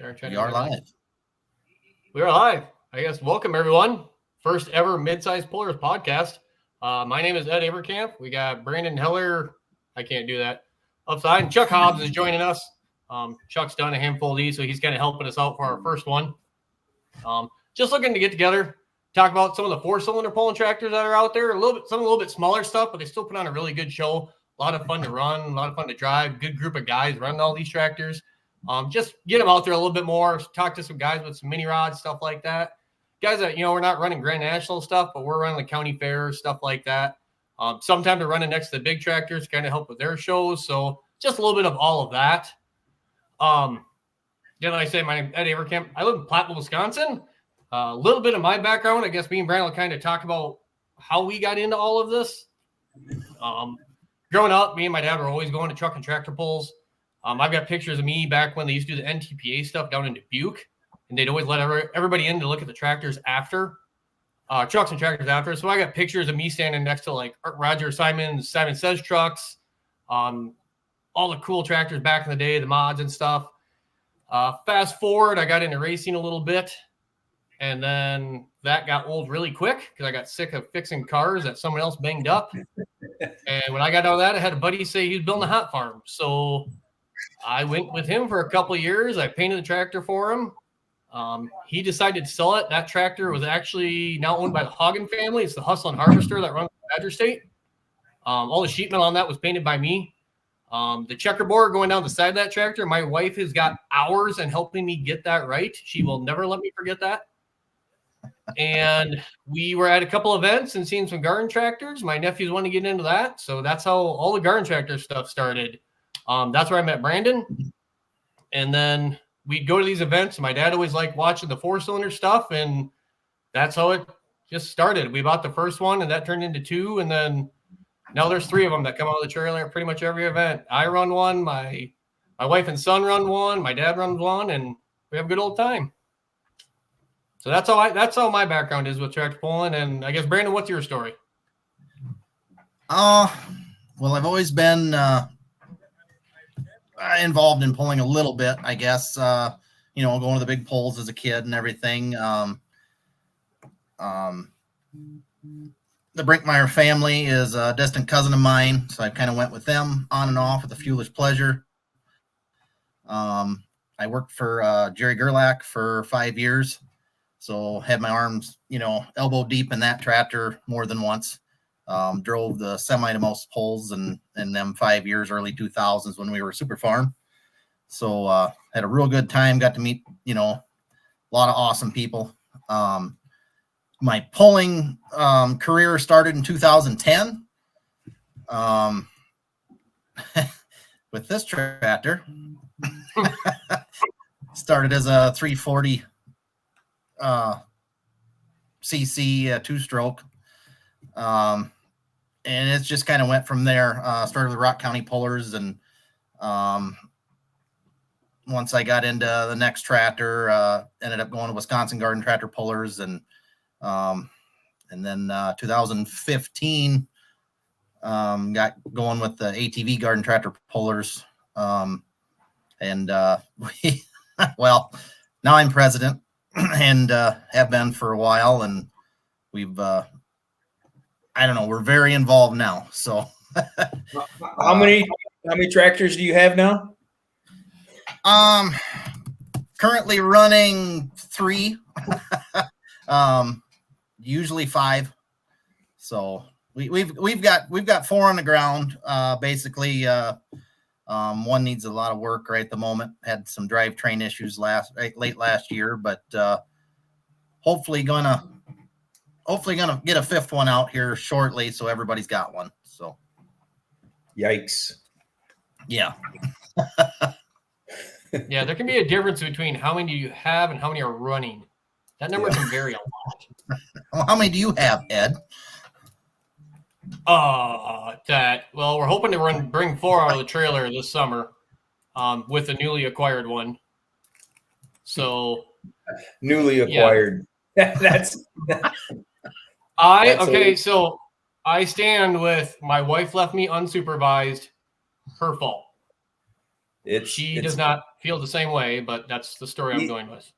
We are live. We are live. I guess welcome everyone. First ever Midsized Pullers podcast. My name is Ed Advercamp. We got Brandon Heller. I can't do that. Upside. And Chuck Hobbs is joining us. Chuck's done a handful of these, so he's kind of helping us out for our first one. Just looking to get together, talk about some of the 4-cylinder pulling tractors that are out there. Some a little bit smaller stuff, but they still put on a really good show. A lot of fun to run, a lot of fun to drive. Good group of guys running all these tractors. Just get them out there a little bit more. Talk to some guys with some mini rods, stuff like that. Guys that, we're not running Grand National stuff, but we're running the county fairs, stuff like that. Sometimes they're running next to the big tractors, kind of help with their shows. So just a little bit of all of that. Like I say, my name is Ed Advercamp. I live in Platteville, Wisconsin. A little bit of my background, I guess me and Brandon will kind of talk about how we got into all of this. Growing up, me and my dad were always going to truck and tractor pulls. I've got pictures of me back when they used to do the NTPA stuff down in Dubuque, and they'd always let everybody in to look at the tractors after, trucks and tractors after. So I got pictures of me standing next to like Roger Simon Says trucks, all the cool tractors back in the day, the mods and stuff. Fast forward, I got into racing a little bit, and then that got old really quick because I got sick of fixing cars that someone else banged up. And when I got out of that, I had a buddy say he was building a hot farm. So I went with him for a couple of years. I painted the tractor for him. He decided to sell it. That tractor was actually now owned by the Hagen family. It's the Hustle and Harvester that runs the Badger State. All the sheet metal on that was painted by me. The checkerboard going down the side of that tractor, my wife has got hours in helping me get that right. She will never let me forget that. And we were at a couple events and seeing some garden tractors. My nephews wanted to get into that. So that's how all the garden tractor stuff started. That's where I met Brandon. And then we'd go to these events. My dad always liked watching the 4-cylinder stuff. And that's how it just started. We bought the first one and that turned into 2. And then now there's 3 of them that come out of the trailer at pretty much every event. I run one. My wife and son run one. My dad runs one. And we have a good old time. So that's how my background is with tractor pulling. And I guess, Brandon, what's your story? Well, I've always been involved in pulling a little bit, I guess. Going to the big pulls as a kid and everything. The Brinkmeyer family is a distant cousin of mine, so I kind of went with them on and off with a foolish pleasure. I worked for Jerry Gerlach for 5 years. So had my arms, elbow deep in that tractor more than once. Drove the semi to most pulls in them 5 years, early 2000s when we were super farm. So had a real good time. Got to meet, a lot of awesome people. My pulling career started in 2010 with this tractor. Started as a 340 cc 2-stroke, and it just kind of went from there. Started with Rock County Pullers, and once I got into the next tractor, ended up going to Wisconsin Garden Tractor Pullers, and then 2015 got going with the ATV Garden Tractor Pullers, and well, now I'm president. And have been for a while, and we've we're very involved now. So how many tractors do you have now? Currently running 3. Usually 5. So we've got 4 on the ground. Basically one needs a lot of work right at the moment. Had some drivetrain issues late last year, but hopefully gonna get a 5th one out here shortly, so everybody's got one. So, yikes! Yeah, yeah. There can be a difference between how many you have and how many are running. That number can vary a lot. Well, how many do you have, Ed? We're hoping to bring 4 out of the trailer this summer, with a newly acquired one. So newly acquired. Yeah. So I stand with my wife left me unsupervised, her fault. She does not feel the same way, but that's the story I'm going with.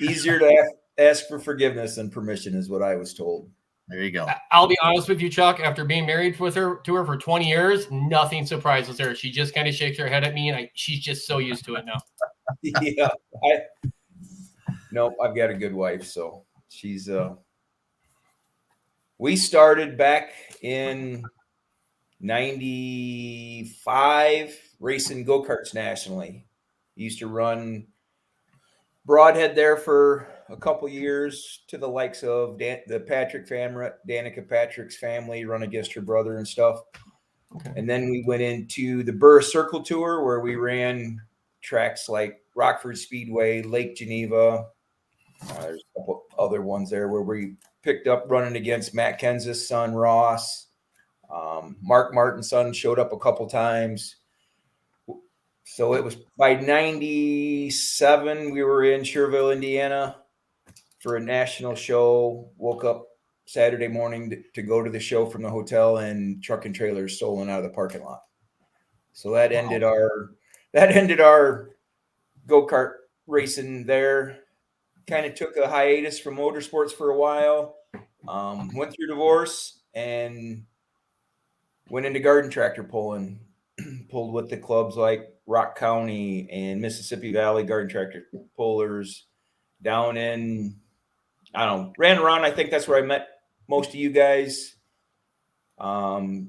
Easier to ask for forgiveness than permission is what I was told. There you go. I'll be honest with you, Chuck. After being married to her for 20 years, nothing surprises her. She just kind of shakes her head at me, and she's just so used to it now. Yeah, nope. I've got a good wife, so she's. We started back in '95 racing go-karts nationally. Used to run Broadhead there for a couple years to the likes of the Patrick family, Danica Patrick's family, run against her brother and stuff. Okay. And then we went into the Burr Circle Tour where we ran tracks like Rockford Speedway, Lake Geneva. There's a couple other ones there where we picked up running against Matt Kenseth's son, Ross. Mark Martin's son showed up a couple times. So it was by 97, we were in Sherville, Indiana for a national show. Woke up Saturday morning to go to the show from the hotel, and truck and trailers stolen out of the parking lot. So that ended our go-kart racing there. Kind of took a hiatus from motorsports for a while. Went through divorce and went into garden tractor pulling. Pulled with the clubs like Rock County and Mississippi Valley Garden Tractor Pullers down in, I don't know, ran around. I think that's where I met most of you guys. Like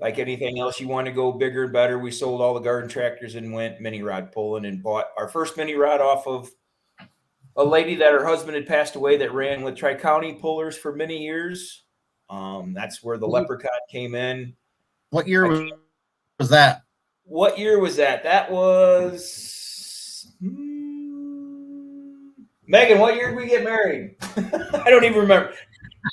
anything else, you want to go bigger and better. We sold all the garden tractors and went mini rod pulling and bought our first mini rod off of a lady that her husband had passed away that ran with Tri-County Pullers for many years. That's where the Leprechaun came in. What year was that? What year was that? That was Megan. What year did we get married? I don't even remember.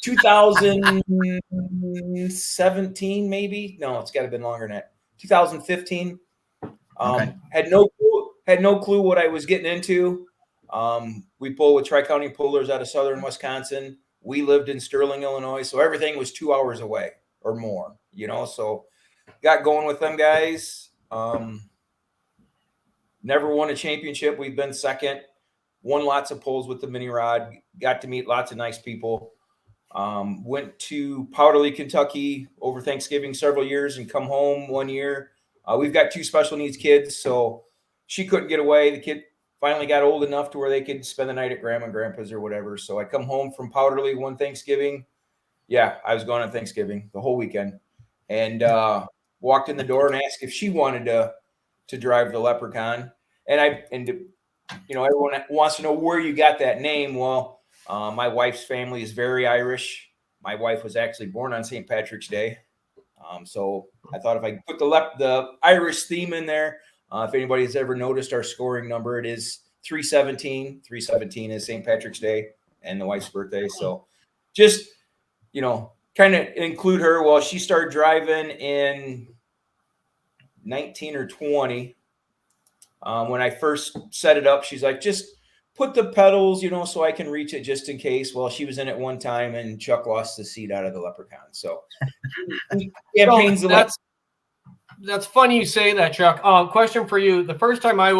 2017, maybe. No, it's got to have been longer than that. 2015. Okay. Had no clue what I was getting into. We pull with Tri-County Pullers out of southern Wisconsin. We lived in Sterling, Illinois, so everything was 2 hours away or more. So got going with them guys. Never won a championship. We've been second. Won lots of pulls with the mini rod. Got to meet lots of nice people. Went to Powderly, Kentucky over Thanksgiving several years and come home one year. We've got 2 special needs kids, so she couldn't get away. The kid finally got old enough to where they could spend the night at grandma and grandpa's or whatever. So I come home from Powderly one Thanksgiving. Yeah, I was gone on Thanksgiving the whole weekend. And walked in the door and asked if she wanted to drive the Leprechaun. And everyone wants to know where you got that name. Well, my wife's family is very Irish. My wife was actually born on St. Patrick's Day. So I thought if I put the Irish theme in there, if anybody has ever noticed our scoring number, it is 317. 317 is St. Patrick's Day and the wife's birthday. So just, kind of include her. Well, she started driving in 19 or 20. When I first set it up, she's like, just put the pedals, so I can reach it just in case. Well, she was in it one time and Chuck lost the seat out of the Leprechaun. So that's funny you say that, Chuck. Question for you. The first time my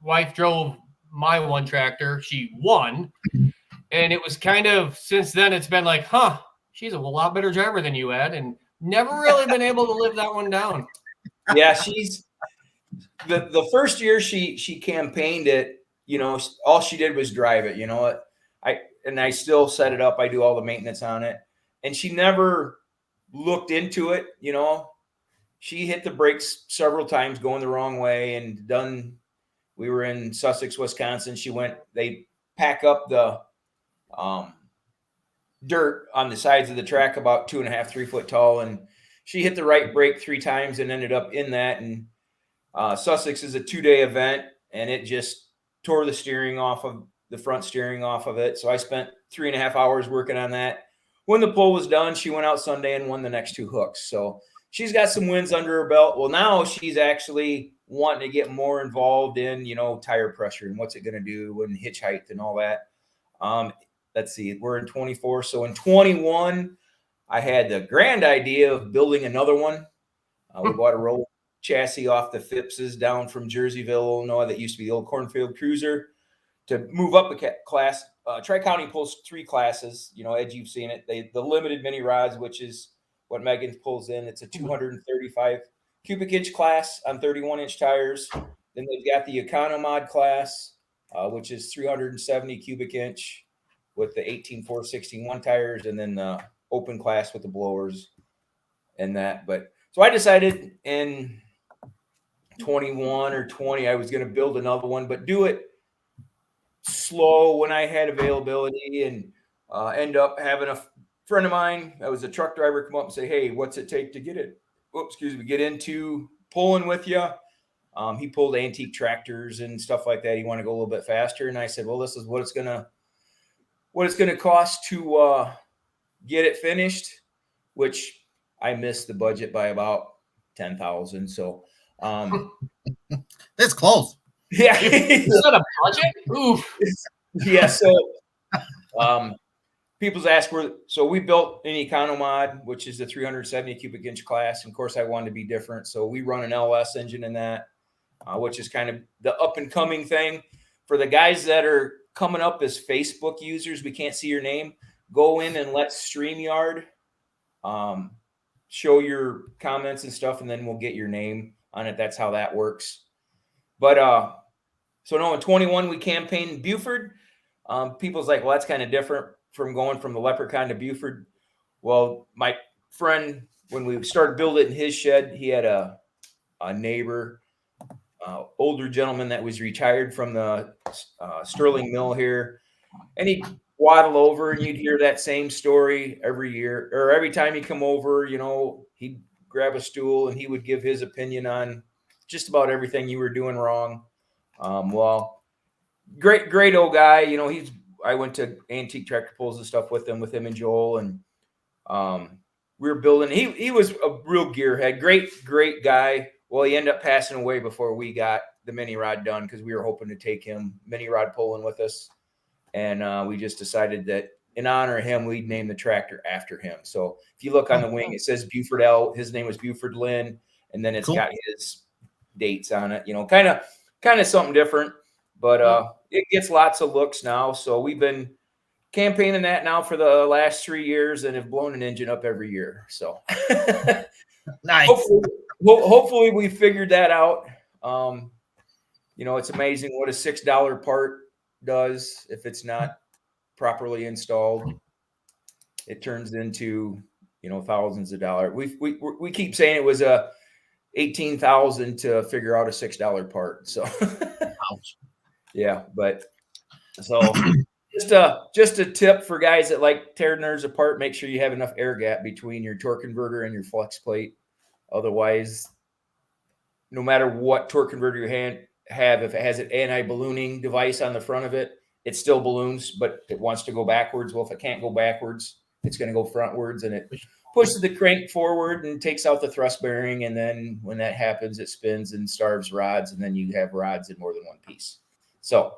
wife drove my one tractor, she won. And it was kind of, since then, it's been like, she's a lot better driver than you, Ed, and never really been able to live that one down. Yeah, she's the first year she campaigned it, all she did was drive it, I still set it up. I do all the maintenance on it. And she never looked into it, She hit the brakes several times going the wrong way and we were in Sussex, Wisconsin. They pack up the dirt on the sides of the track about 2.5, 3 foot tall. And she hit the right brake 3 times and ended up in that. And Sussex is a 2-day event and it just tore the front steering off of it. So I spent 3.5 hours working on that. When the pull was done, she went out Sunday and won the next 2 hooks. So she's got some wins under her belt. Well, now she's actually wanting to get more involved in, tire pressure and what's it going to do and hitch height and all that. Let's see, we're in 24. So in 21, I had the grand idea of building another one. We bought a chassis off the Phipps's down from Jerseyville, Illinois, that used to be the old Cornfield Cruiser, to move up a class. Tri-County pulls 3 classes. Ed, you've seen it. The limited mini rods, which is what Megan pulls in. It's a 235 cubic inch class on 31-inch tires. Then they've got the Economod class, which is 370 cubic inch with the 18-461 tires, and then the open class with the blowers and that. But so I decided in 21 or 20, I was going to build another one, but do it slow when I had availability, and end up having a friend of mine that was a truck driver come up and say, "Hey, what's it take to get it? Get into pulling with you?" He pulled antique tractors and stuff like that. He wanted to go a little bit faster, and I said, "Well, this is what it's gonna cost to get it finished," which I missed the budget by about $10,000. So, It's close. yeah, Is that a budget? Oof. yeah. So, people's asked so we built an Economod, which is the 370 cubic inch class. And of course, I wanted to be different, so we run an LS engine in that, which is kind of the up and coming thing for the guys that are coming up as Facebook users. We can't see your name. Go in and let StreamYard show your comments and stuff, and then we'll get your name on it. That's how that works. But so no, in 21 we campaigned in Buford. People's like, well, that's kind of different from going from the Leprechaun to Buford. Well, my friend, when we started building it in his shed, he had a neighbor, older gentleman that was retired from the Sterling Mill here, and he'd waddle over, and you'd hear that same story every year, or every time he come over. He'd grab a stool and he would give his opinion on just about everything you were doing wrong. Well, great old guy. I went to antique tractor pulls and stuff with him and Joel, and we were building. He was a real gearhead, great guy. Well, he ended up passing away before we got the mini rod done, because we were hoping to take him mini rod pulling with us, and we just decided that in honor of him, we'd name the tractor after him. So if you look on the wing, it says Buford L. His name was Buford Lynn, and then it's Cool. got his dates on it. Kind of something different. But it gets lots of looks now. So we've been campaigning that now for the last 3 years, and have blown an engine up every year. So Nice. hopefully we figured that out. It's amazing what a $6 part does if it's not properly installed. It turns into thousands of dollars. We keep saying it was a $18,000 to figure out a $6 part. So. Ouch. Yeah, but so just a tip for guys that like tearing theirs apart: make sure you have enough air gap between your torque converter and your flex plate. Otherwise, no matter what torque converter you have, if it has an anti-ballooning device on the front of it, it still balloons, but it wants to go backwards. Well, if it can't go backwards, it's going to go frontwards, and it pushes the crank forward and takes out the thrust bearing. And then when that happens, it spins and starves rods, and then you have rods in more than one piece. So,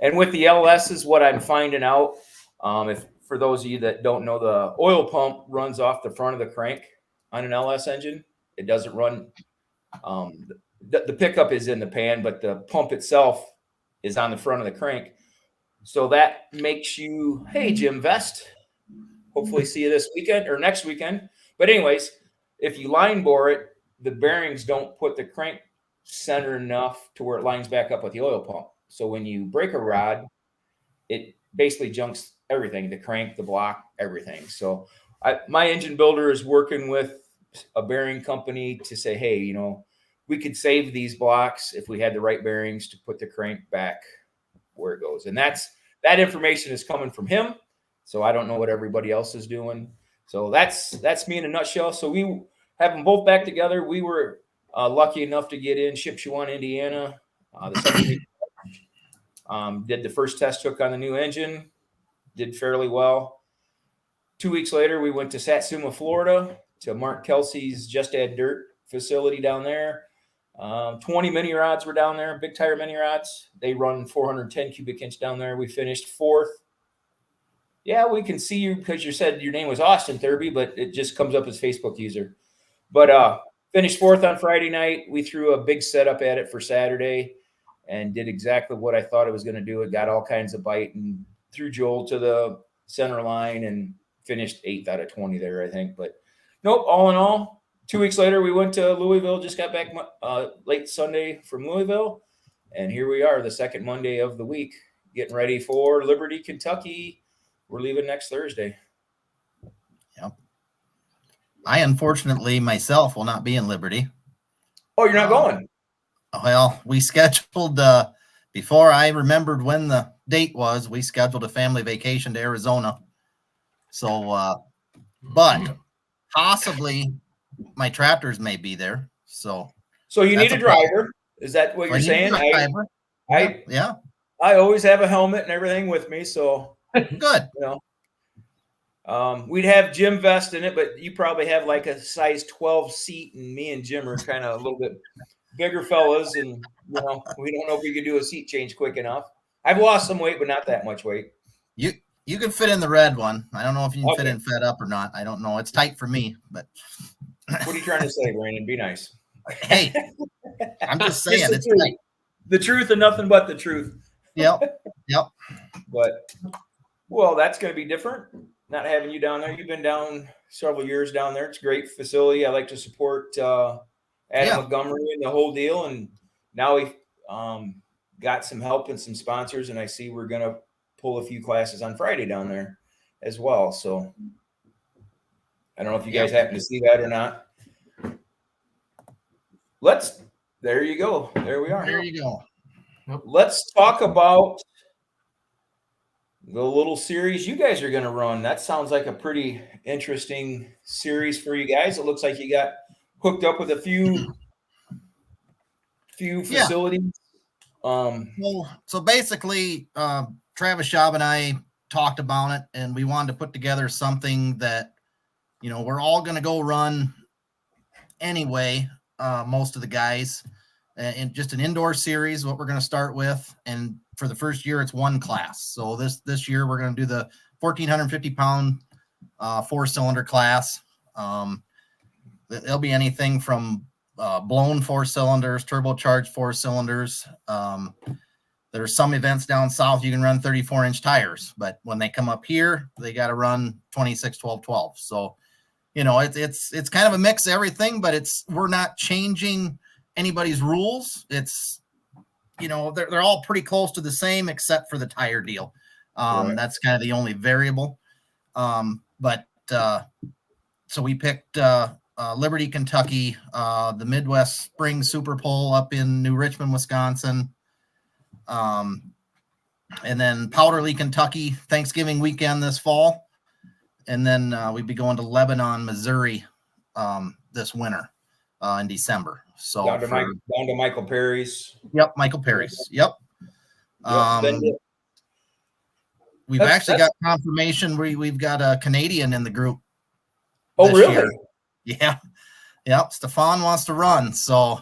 and with the LSs, what I'm finding out, if for those of you that don't know, the oil pump runs off the front of the crank on an LS engine. It doesn't run. The pickup is in the pan, but the pump itself is on the front of the crank. So that makes you, hey, Jim Vest, hopefully see you this weekend or next weekend. But anyways, if you line bore it, the bearings don't put the crank center enough to where it lines back up with the oil pump. So when you break a rod, it basically junks everything, the crank, the block, everything. So my engine builder is working with a bearing company to say, hey, we could save these blocks if we had the right bearings to put the crank back where it goes. And that information is coming from him. So I don't know what everybody else is doing. So that's me in a nutshell. So we have them both back together. We were lucky enough to get in Shipshewana, Indiana, the second week. Did the first test hook on the new engine, did fairly well. 2 weeks later, we went to Satsuma, Florida, to Mark Kelsey's Just Add Dirt facility down there. 20 mini rods were down there, big tire mini rods. They run 410 cubic inch down there. We finished 4th. Yeah, we can see you because you said your name was Austin Thurby, but it just comes up as Facebook user. But Finished fourth on Friday night. We threw a big setup at it for Saturday and did exactly what I thought it was going to do. It got all kinds of bite and threw Joel to the center line and finished 8th out of 20 there, I think. But nope, all in all, 2 weeks later, we went to Louisville, just got back late Sunday from Louisville. And here we are, the second Monday of the week, getting ready for Liberty, Kentucky. We're leaving next Thursday. Yep. I, unfortunately, myself will not be in Liberty. Oh, you're not going? Well, we scheduled, before I remembered when the date was, we scheduled a family vacation to Arizona. So, but possibly my tractors may be there. So you need a driver. Is that what you're saying? Yeah. I always have a helmet and everything with me. So good. We'd have Jim Vest in it, but you probably have like a size 12 seat, and me and Jim are kind of a little bit bigger fellas, and we don't know if we could do a seat change quick enough. I've lost some weight, but not that much weight. You can fit in the red one. I don't know if you can fit in fed up or not. I don't know. It's tight for me, but what are you trying to say, Brandon? Be nice. Hey, I'm just saying it's tight. The truth and nothing but the truth. Yep. But well, that's going to be different. Not having you down there. You've been down several years down there. It's a great facility. I like to support Adam Montgomery and the whole deal. And now we've got some help and some sponsors, and I see we're going to pull a few classes on Friday down there as well. So I don't know if you guys happen to see that or not. There you go. There we are. There you go. Let's talk about the little series you guys are going to run. That sounds like a pretty interesting series for you guys. It looks like you got hooked up with a few facilities. Well, so basically, Travis Schaub and I talked about it, and we wanted to put together something that, we're all going to go run anyway, most of the guys, and just an indoor series, what we're going to start with. And for the first year, it's one class. So this year, we're going to do the 1,450-pound 4-cylinder class. It'll be anything from blown 4 cylinders, turbocharged 4 cylinders. There's some events down south you can run 34-inch tires, but when they come up here, they got to run 26, 12, 12. So, it's kind of a mix of everything, but we're not changing anybody's rules. It's, they're all pretty close to the same except for the tire deal. Right. That's kind of the only variable. So we picked Liberty, Kentucky, the Midwest Spring Super Bowl up in New Richmond, Wisconsin. And then Powderly, Kentucky, Thanksgiving weekend this fall. And then we'd be going to Lebanon, Missouri this winter in December. So down to Michael Perry's. Yep, Michael Perry's. Yep. We've actually got confirmation. We've got a Canadian in the group. Oh, really? Year. Yeah. Yep. Stefan wants to run. So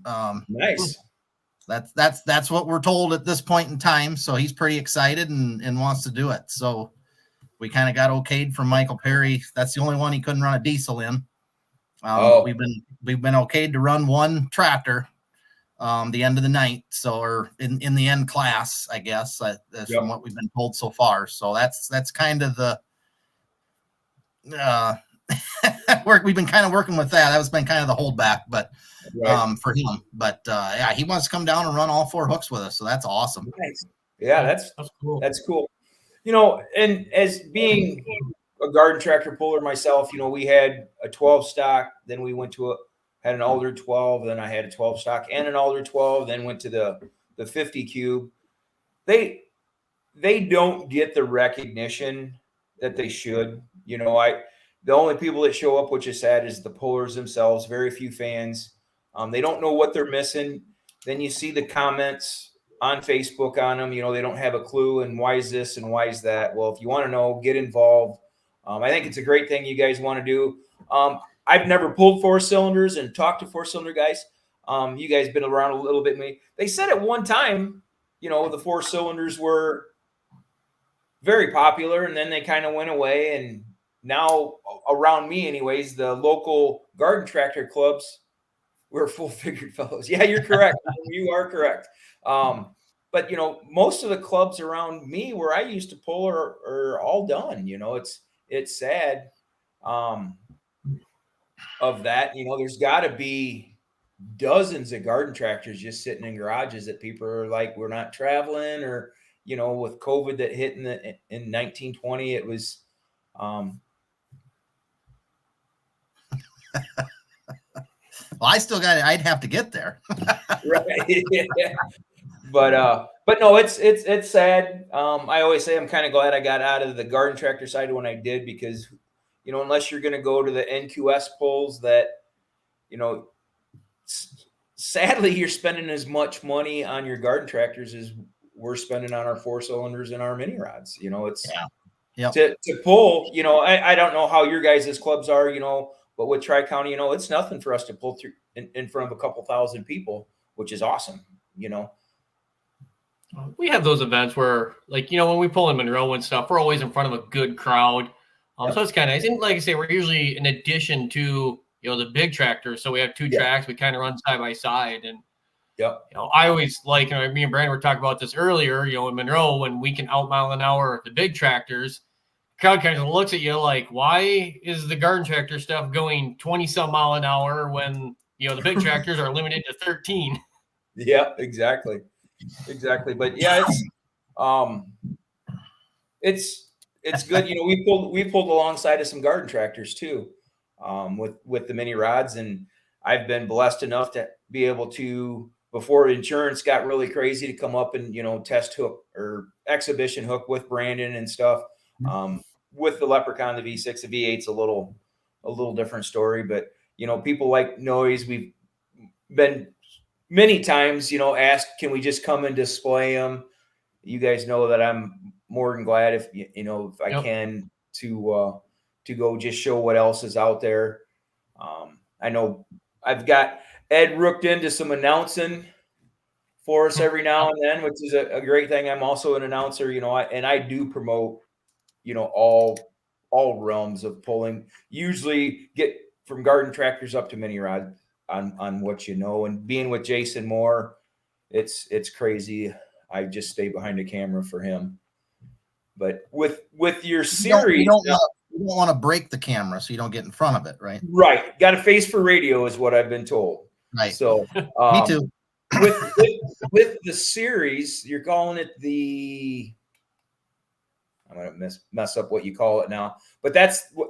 nice. That's what we're told at this point in time. So he's pretty excited and wants to do it. So we kind of got okayed from Michael Perry. That's the only one he couldn't run a diesel in. We've been okayed to run one tractor the end of the night. So, or in the end class, I guess that's from what we've been told so far. So that's kind of the work we've been kind of working with that. That has been kind of the holdback, but for him. But he wants to come down and run all 4 hooks with us. So that's awesome. Nice. Yeah, that's cool. That's cool. And as being a garden tractor puller myself, we had a 12 stock, then we went to had an Alder 12, then I had a 12 stock and an Alder 12, then went to the 50 cube. They don't get the recognition that they should. The only people that show up, which is sad, is the pullers themselves. Very few fans. They don't know what they're missing. Then you see the comments on Facebook on them. They don't have a clue, and why is this and why is that? Well, if you want to know, get involved. I think it's a great thing you guys want to do. I've never pulled 4 cylinders and talked to 4-cylinder guys. You guys been around a little bit. They said at one time, the 4 cylinders were very popular, and then they kind of went away. And now around me anyways, the local garden tractor clubs, we're full-figured fellows. Yeah, you're correct. You are correct. But you know, most of the clubs around me where I used to pull are all done. You know, it's sad of that. You know, there's got to be dozens of garden tractors just sitting in garages that people are like, we're not traveling, or you know, with COVID that hit in 1920, it was. Well, I still got it. I'd have to get there. Right. Yeah. But no, it's sad. I always say I'm kind of glad I got out of the garden tractor side when I did, because, you know, unless you're going to go to the NQS pulls that, you know, sadly you're spending as much money on your garden tractors as we're spending on our 4-cylinders and our mini rods. You know, it's to pull, you know, I don't know how your guys' clubs are, you know, but with Tri-County, you know, it's nothing for us to pull through in front of a couple thousand people, which is awesome, you know. We have those events where, like, you know, when we pull in Monroe and stuff, we're always in front of a good crowd. So it's kind of nice. And like I say, we're usually in addition to, you know, the big tractors. So we have two tracks. We kind of run side by side. And, you know, I always like, you know, me and Brandon were talking about this earlier, you know, in Monroe, when we can out mile an hour the big tractors, the crowd kind of looks at you like, why is the garden tractor stuff going 20 some mile an hour when, you know, the big tractors are limited to 13? Yeah, exactly. But yeah, it's good. You know, we pulled alongside of some garden tractors too, with the mini rods, and I've been blessed enough to be able to, before insurance got really crazy, to come up and, you know, test hook or exhibition hook with Brandon and stuff. With the Leprechaun, the V6, the V8's a little different story, but you know, people like noise. We've been many times, you know, asked, can we just come and display them? You guys know that I'm more than glad if you know, if I can to go just show what else is out there. I know I've got Ed rooked into some announcing for us every now and then, which is a great thing. I'm also an announcer, you know, and I do promote, you know, all realms of pulling. Usually get from garden tractors up to mini rod on what you know, and being with Jason Moore, it's crazy. I just stay behind the camera for him. But with your series, you don't want to break the camera, so you don't get in front of it, right? Right. Got a face for radio is what I've been told. Right. So me too. with the series, you're calling it the, I'm gonna mess up what you call it now, but that's what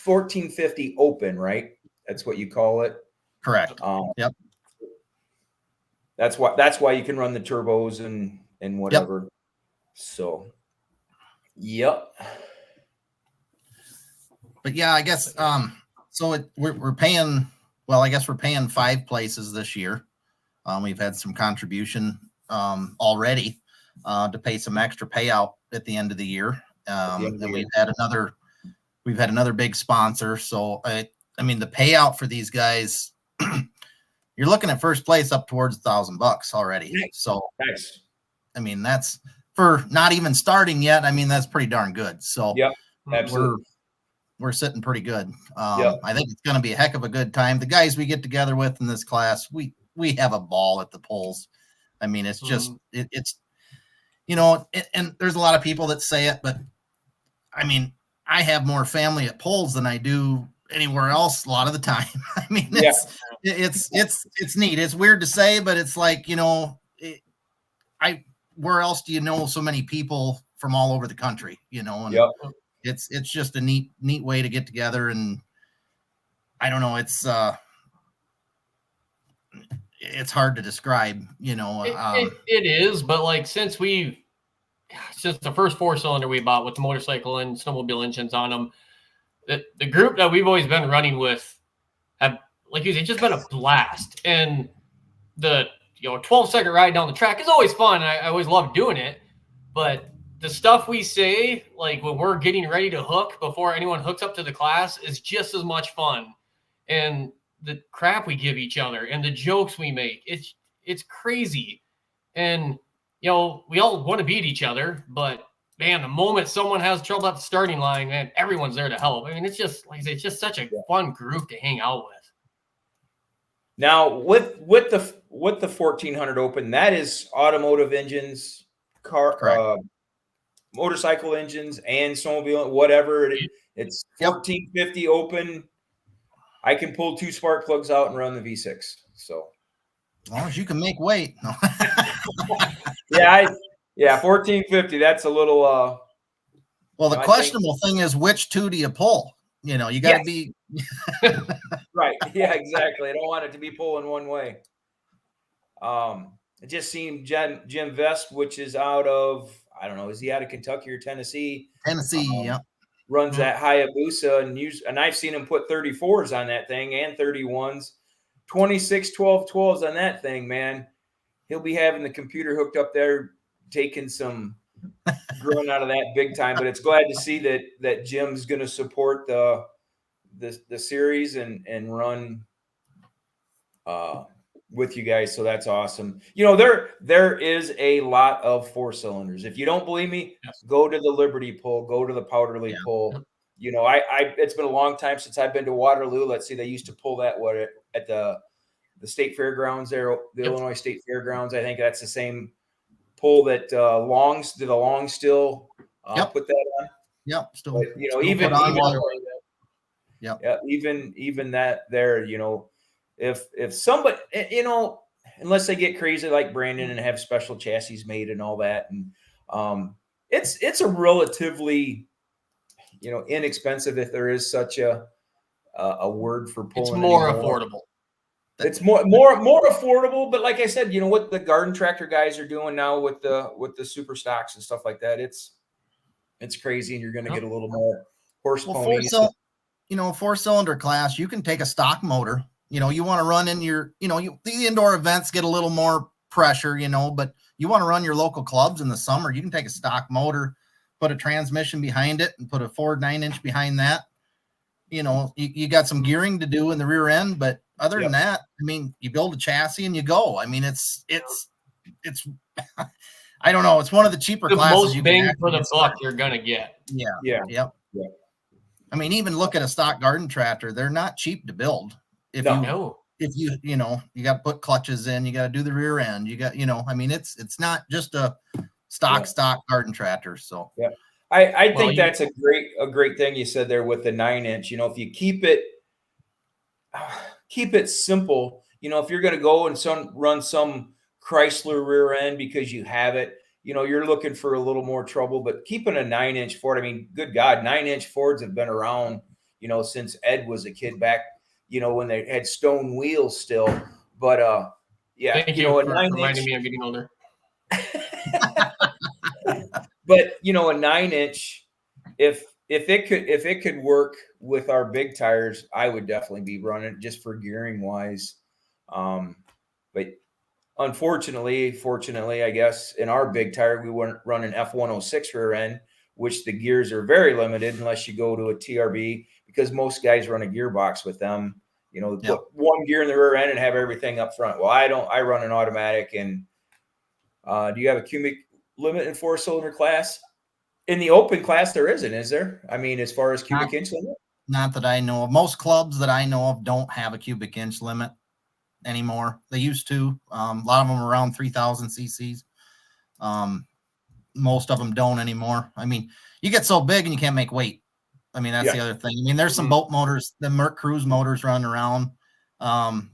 1450 open, right? That's what you call it. Correct. Yep. That's why you can run the turbos and whatever. Yep. So, yep. But yeah, I guess so we're paying. Well, I guess we're paying 5 places this year. We've had some contribution already to pay some extra payout at the end of the year. And we've had another big sponsor. So I mean, the payout for these guys, you're looking at first place up towards $1,000 already. Nice. So nice. I mean, that's for not even starting yet. I mean, that's pretty darn good. So yep, absolutely. We're sitting pretty good. I think it's going to be a heck of a good time. The guys we get together with in this class, we have a ball at the polls. I mean, it's just it's you know, and there's a lot of people that say it, but I mean, I have more family at polls than I do anywhere else a lot of the time. I mean, it's neat. It's weird to say, but it's like, you know, where else do you know so many people from all over the country, you know? And it's just a neat way to get together. And I don't know, it's hard to describe, you know. It is, but like since the first 4-cylinder we bought with the motorcycle and snowmobile engines on them, the group that we've always been running with have, like you said, just been a blast. And the 12-second ride down the track is always fun. I always love doing it, but the stuff we say, like when we're getting ready to hook before anyone hooks up to the class, is just as much fun. And the crap we give each other and the jokes we make, it's crazy. And, you know, we all want to beat each other, but man, the moment someone has trouble at the starting line, man, everyone's there to help. I mean, it's just, like I say, it's just such a fun group to hang out with. Now with the 1400 Open, that is automotive engines, Correct. motorcycle engines, and snowmobile, whatever. It's Yep. 1450 Open. I can pull 2 spark plugs out and run the V6. So As long as you can make weight. No. yeah, 1450. That's a little. Well, the I think- questionable thing is which two do you pull? You know, you got to be right. Yeah, exactly. I don't want it to be pulling one way. It just seemed Jim Vest, which is out of, I don't know, is he out of Kentucky or Tennessee? Tennessee. Yep. Runs that Hayabusa, and I've seen him put 34s on that thing and 31s, 26 12s on that thing, man. He'll be having the computer hooked up there, taking some growing out of that big time. But it's glad to see that Jim's going to support the series and run with you guys. So that's awesome. You know, there is a lot of 4-cylinders. If you don't believe me, go to the Liberty pull, go to the Powderly pull. You know, I it's been a long time since I've been to Waterloo. Let's see, they used to pull that at the state fairgrounds there, the Illinois State Fairgrounds. I think that's the same pull that Long still put that on. Yep. Still, but, you know, even that there, you know, if somebody, you know, unless they get crazy like Brandon and have special chassis made and all that, and it's a relatively, you know, inexpensive, if there is such a word for pulling. It's more affordable. It's more affordable, but like I said, you know what the garden tractor guys are doing now with the super stocks and stuff like that. It's crazy, and you're going to get a little more horse ponies. You know, 4-cylinder class, you can take a stock motor. You know, you want to run in your, you know, the indoor events get a little more pressure, you know, but you want to run your local clubs in the summer. You can take a stock motor, put a transmission behind it, and put a Ford 9-inch behind that. You know, you got some gearing to do in the rear end, but other than that, I mean, you build a chassis and you go. I mean, it's I don't know. It's one of the cheaper classes. Most bang for the buck you're gonna get. Yeah. I mean, even look at a stock garden tractor. They're not cheap to build. If you got to put clutches in, you got to do the rear end. You got, you know, I mean, it's not just a stock garden tractor. So I think that's a great thing you said there with the 9-inch. You know, if you keep it simple, you know, if you're going to go and run some Chrysler rear end because you have it, you know, you're looking for a little more trouble. But keeping a 9-inch Ford, I mean, good God, 9-inch Fords have been around, you know, since Ed was a kid back, you know, when they had stone wheels still. But Thank you for reminding me I'm getting older. But you know, a 9-inch, if it could work with our big tires, I would definitely be running just for gearing wise. But fortunately, I guess in our big tire, we weren't running F106 rear end, which the gears are very limited unless you go to a TRB, because most guys run a gearbox with them. You know, put one gear in the rear end and have everything up front. Well, I don't. I run an automatic. And do you have a cubic limit in 4-cylinder class? In the open class, there isn't, is there? I mean, as far as cubic inch limit? Not that I know of. Most clubs that I know of don't have a cubic inch limit anymore. They used to. A lot of them are around 3,000 cc's. Most of them don't anymore. I mean, you get so big and you can't make weight. I mean, that's the other thing. I mean, there's some boat motors, the Merc Cruise motors running around.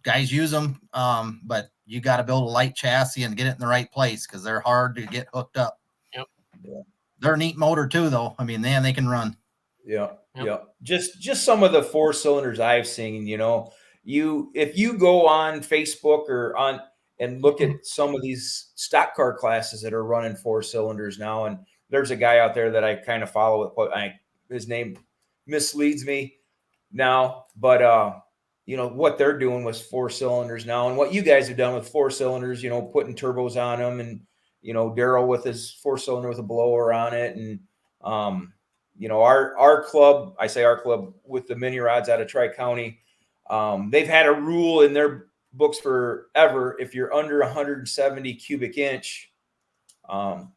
Guys use them, but you got to build a light chassis and get it in the right place because they're hard to get hooked up. They're a neat motor too, though. I mean, man, they can run. Just some of the 4-cylinders I've seen. You know, if you go on Facebook or and look at some of these stock car classes that are running 4-cylinders now, and there's a guy out there that I kind of follow. His name misleads me now, but you know what they're doing with 4-cylinders now, and what you guys have done with 4-cylinders. You know, putting turbos on them, and you know, Daryl with his 4-cylinder with a blower on it. And, you know, our club, I say our club with the mini rods out of Tri-County, they've had a rule in their books forever. If you're under 170 cubic inch,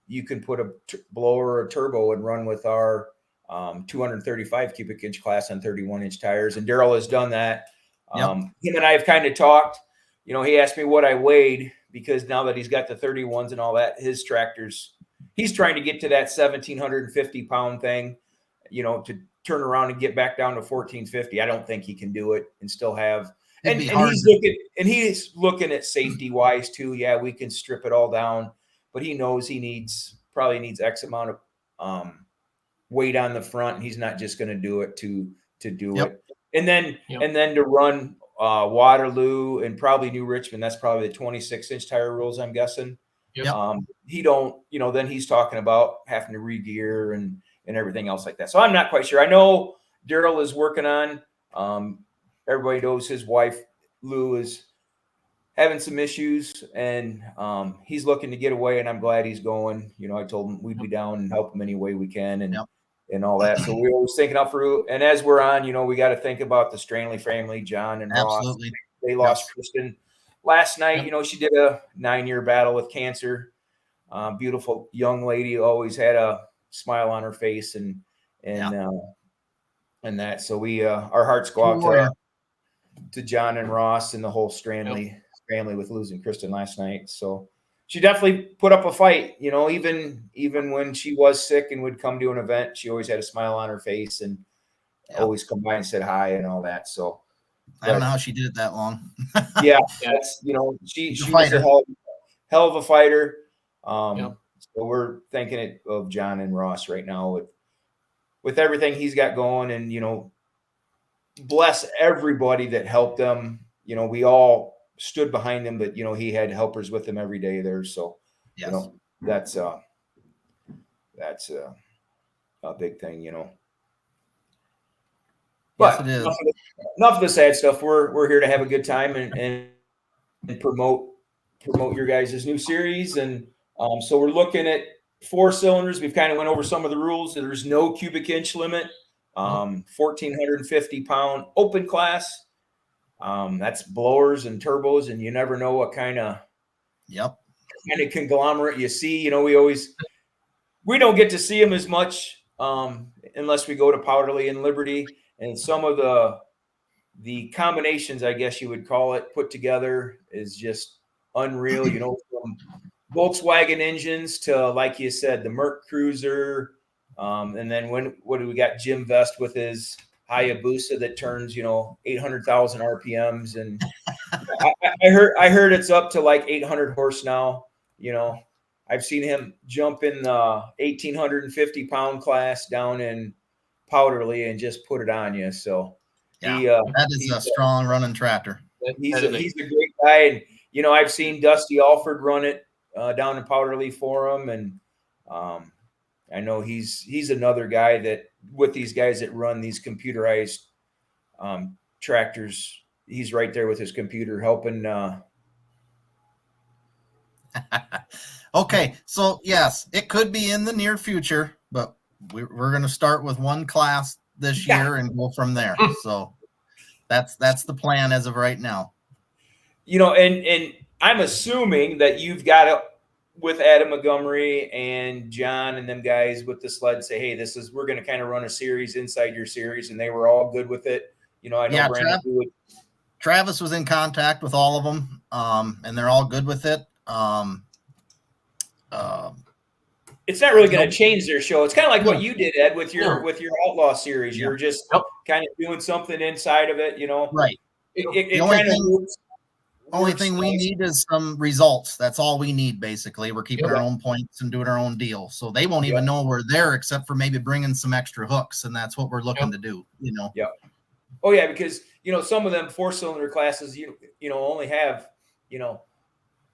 you can put a blower or a turbo and run with our 235 cubic inch class on 31-inch tires. And Daryl has done that. Him and I have kind of talked. he asked me what I weighed, because now that he's got the 31s and all that, his tractors, he's trying to get to that 1,750 pound thing, to turn around and get back down to 1,450. I don't think he can do it and still have. And he's looking at safety wise too. Yeah, we can strip it all down, but he knows he probably needs X amount of weight on the front, and he's not just going to do it to do it. And then to run Waterloo and probably New Richmond, that's probably the 26-inch tire rules, I'm guessing. He don't, then he's talking about having to re-gear and everything else like that. So I'm not quite sure. I know Daryl is working on, everybody knows his wife, Lou, is having some issues, and he's looking to get away, and I'm glad he's going. I told him we'd be down and help him any way we can and all that. So we're always thinking out for, and as we're on, we got to think about the Stranley family, John and Ross. They lost Kristen last night. She did a 9-year battle with cancer. Beautiful young lady, always had a smile on her face and that. So we, our hearts go out to John and Ross and the whole Stranley family with losing Kristen last night. So she definitely put up a fight, even when she was sick and would come to an event, she always had a smile on her face and always come by and said hi and all that. So I don't know how she did it that long. That's, she was a hell of a fighter. So we're thinking of John and Ross right now with everything he's got going, and, bless everybody that helped them. We all stood behind him, but, he had helpers with him every day there. So, that's a big thing, But yes, enough of the sad stuff. We're here to have a good time and promote your guys' new series. And so we're looking at 4 cylinders. We've kind of went over some of the rules. There's no cubic inch limit. 1,450 pound open class. That's blowers and turbos, and you never know what kind of conglomerate you see. We don't get to see them as much unless we go to Powderly and Liberty, and some of the combinations, I guess you would call it, put together is just unreal. From Volkswagen engines to, like you said, the Merc Cruiser. And then what do we got? Jim Vest with his Hayabusa that turns, 800,000 RPMs. And I heard it's up to like 800 horse now. I've seen him jump in the 1,850 pound class down in Powderly and just put it on you. So that is a strong running tractor. He's a great guy. And, I've seen Dusty Alford run it down in Powderly for him. And, I know he's another guy that, with these guys that run these computerized tractors, he's right there with his computer helping. Okay, so yes, it could be in the near future, but we're going to start with one class this year and go from there. So that's the plan as of right now. And I'm assuming that you've got it with Adam Montgomery and John and them guys with the sled, say, hey, we're going to kind of run a series inside your series, and they were all good with it. I know Brandon Travis was in contact with all of them, and they're all good with it. It's not really going to change their show. It's kind of like what you did, Ed, with your Outlaw series. You're just kind of doing something inside of it, Right. It kind of moves. Only thing we need is some results. That's all we need, basically. We're keeping our own points and doing our own deal. So they won't even know we're there, except for maybe bringing some extra hooks, and that's what we're looking to do, Yeah. Oh, yeah, because, some of them 4-cylinder classes, only have,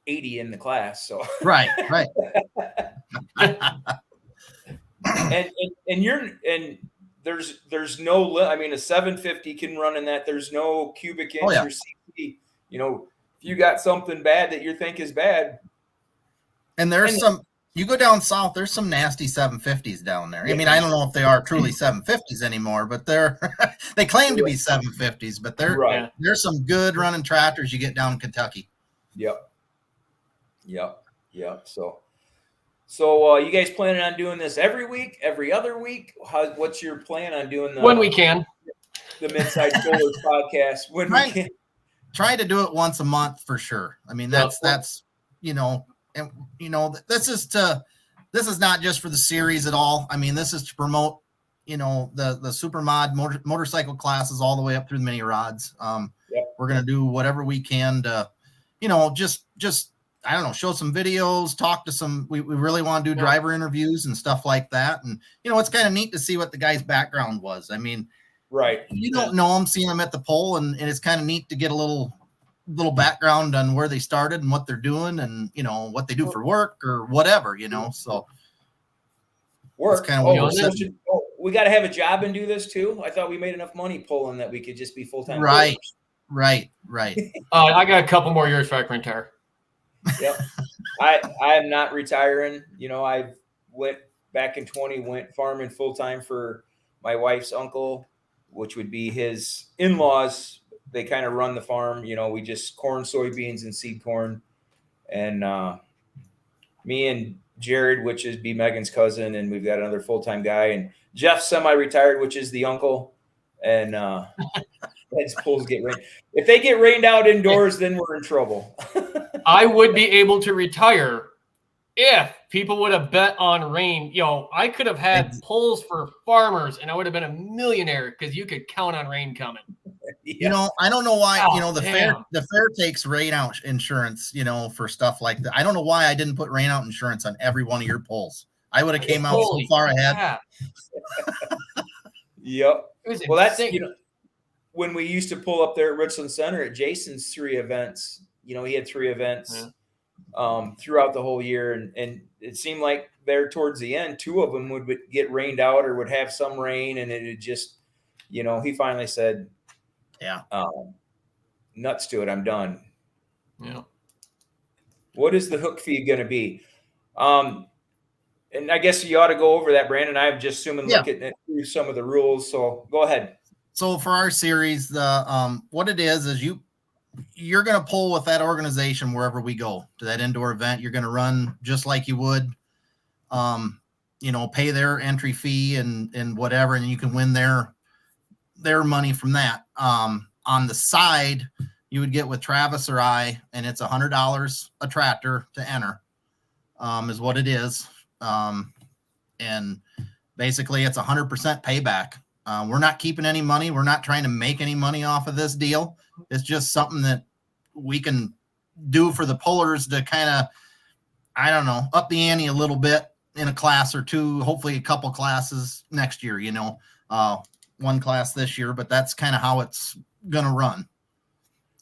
80 in the class. So Right. and there's no, a 750 can run in that. There's no cubic inch or CP, if you got something bad that you think is bad. And you go down south, there's some nasty 750s down there. I mean, I don't know if they are truly 750s anymore, but they claim to be 750s, but there's some good running tractors you get down in Kentucky. Yep. So you guys planning on doing this every week, every other week? What's your plan on doing when we can? The Midsized Goalers podcast when we can. try to do it once a month for sure. I mean, that's, you know, and you know, this is not just for the series at all. I mean, this is to promote, you know, the super mod motorcycle classes all the way up through the mini rods. We're going to do whatever we can to, you know, just, I don't know, show some videos, talk to some, we really want to do driver interviews and stuff like that. And, you know, it's kind of neat to see what the guy's background was. I mean, right. You don't know them, seeing them at the pole, and it's kind of neat to get a little background on where they started and what they're doing, and you know what they do for work or whatever, you know. So work. Kind of we got to have a job and do this too. I thought we made enough money pulling that we could just be full time. Right. I got a couple more years so I can retire. Yep. I am not retiring. You know, I went back in 20, went farming full time for my wife's uncle, which would be his in-laws. They kind of run the farm. You know, we just corn, soybeans, and seed corn. And me and Jared, which is B. Megan's cousin, and we've got another full-time guy. And Jeff, semi-retired, which is the uncle. And his pulls get rained. If they get rained out indoors, then we're in trouble. I would be able to retire if people would have bet on rain. You know, I could have had pulls for farmers, and I would have been a millionaire because you could count on rain coming. Yeah. You know, I don't know why, you know, the fair takes rain out insurance, you know, for stuff like that. I don't know why I didn't put rain out insurance on every one of your pulls. I would have came out so far ahead. Yep. Well, that's, you know, when we used to pull up there at Richland Center at Jason's 3 events, you know, he had 3 events throughout the whole year. And it seemed like there towards the end, 2 of them would get rained out or would have some rain. And it just, you know, he finally said, nuts to it. I'm done. Yeah. What is the hook fee going to be? And I guess you ought to go over that, Brandon. I'm just assuming looking at through some of the rules. So go ahead. So for our series, the what it is you're going to pull with that organization wherever we go to that indoor event. You're going to run just like you would, you know, pay their entry fee and whatever, and you can win their money from that. On the side, you would get with Travis or I, and it's $100 a tractor to enter, is what it is. And basically it's 100% payback. We're not keeping any money. We're not trying to make any money off of this deal. It's just something that we can do for the pullers to kind of, I don't know, up the ante a little bit in a class or 2, hopefully a couple classes next year, you know, 1 class this year, but that's kind of how it's going to run.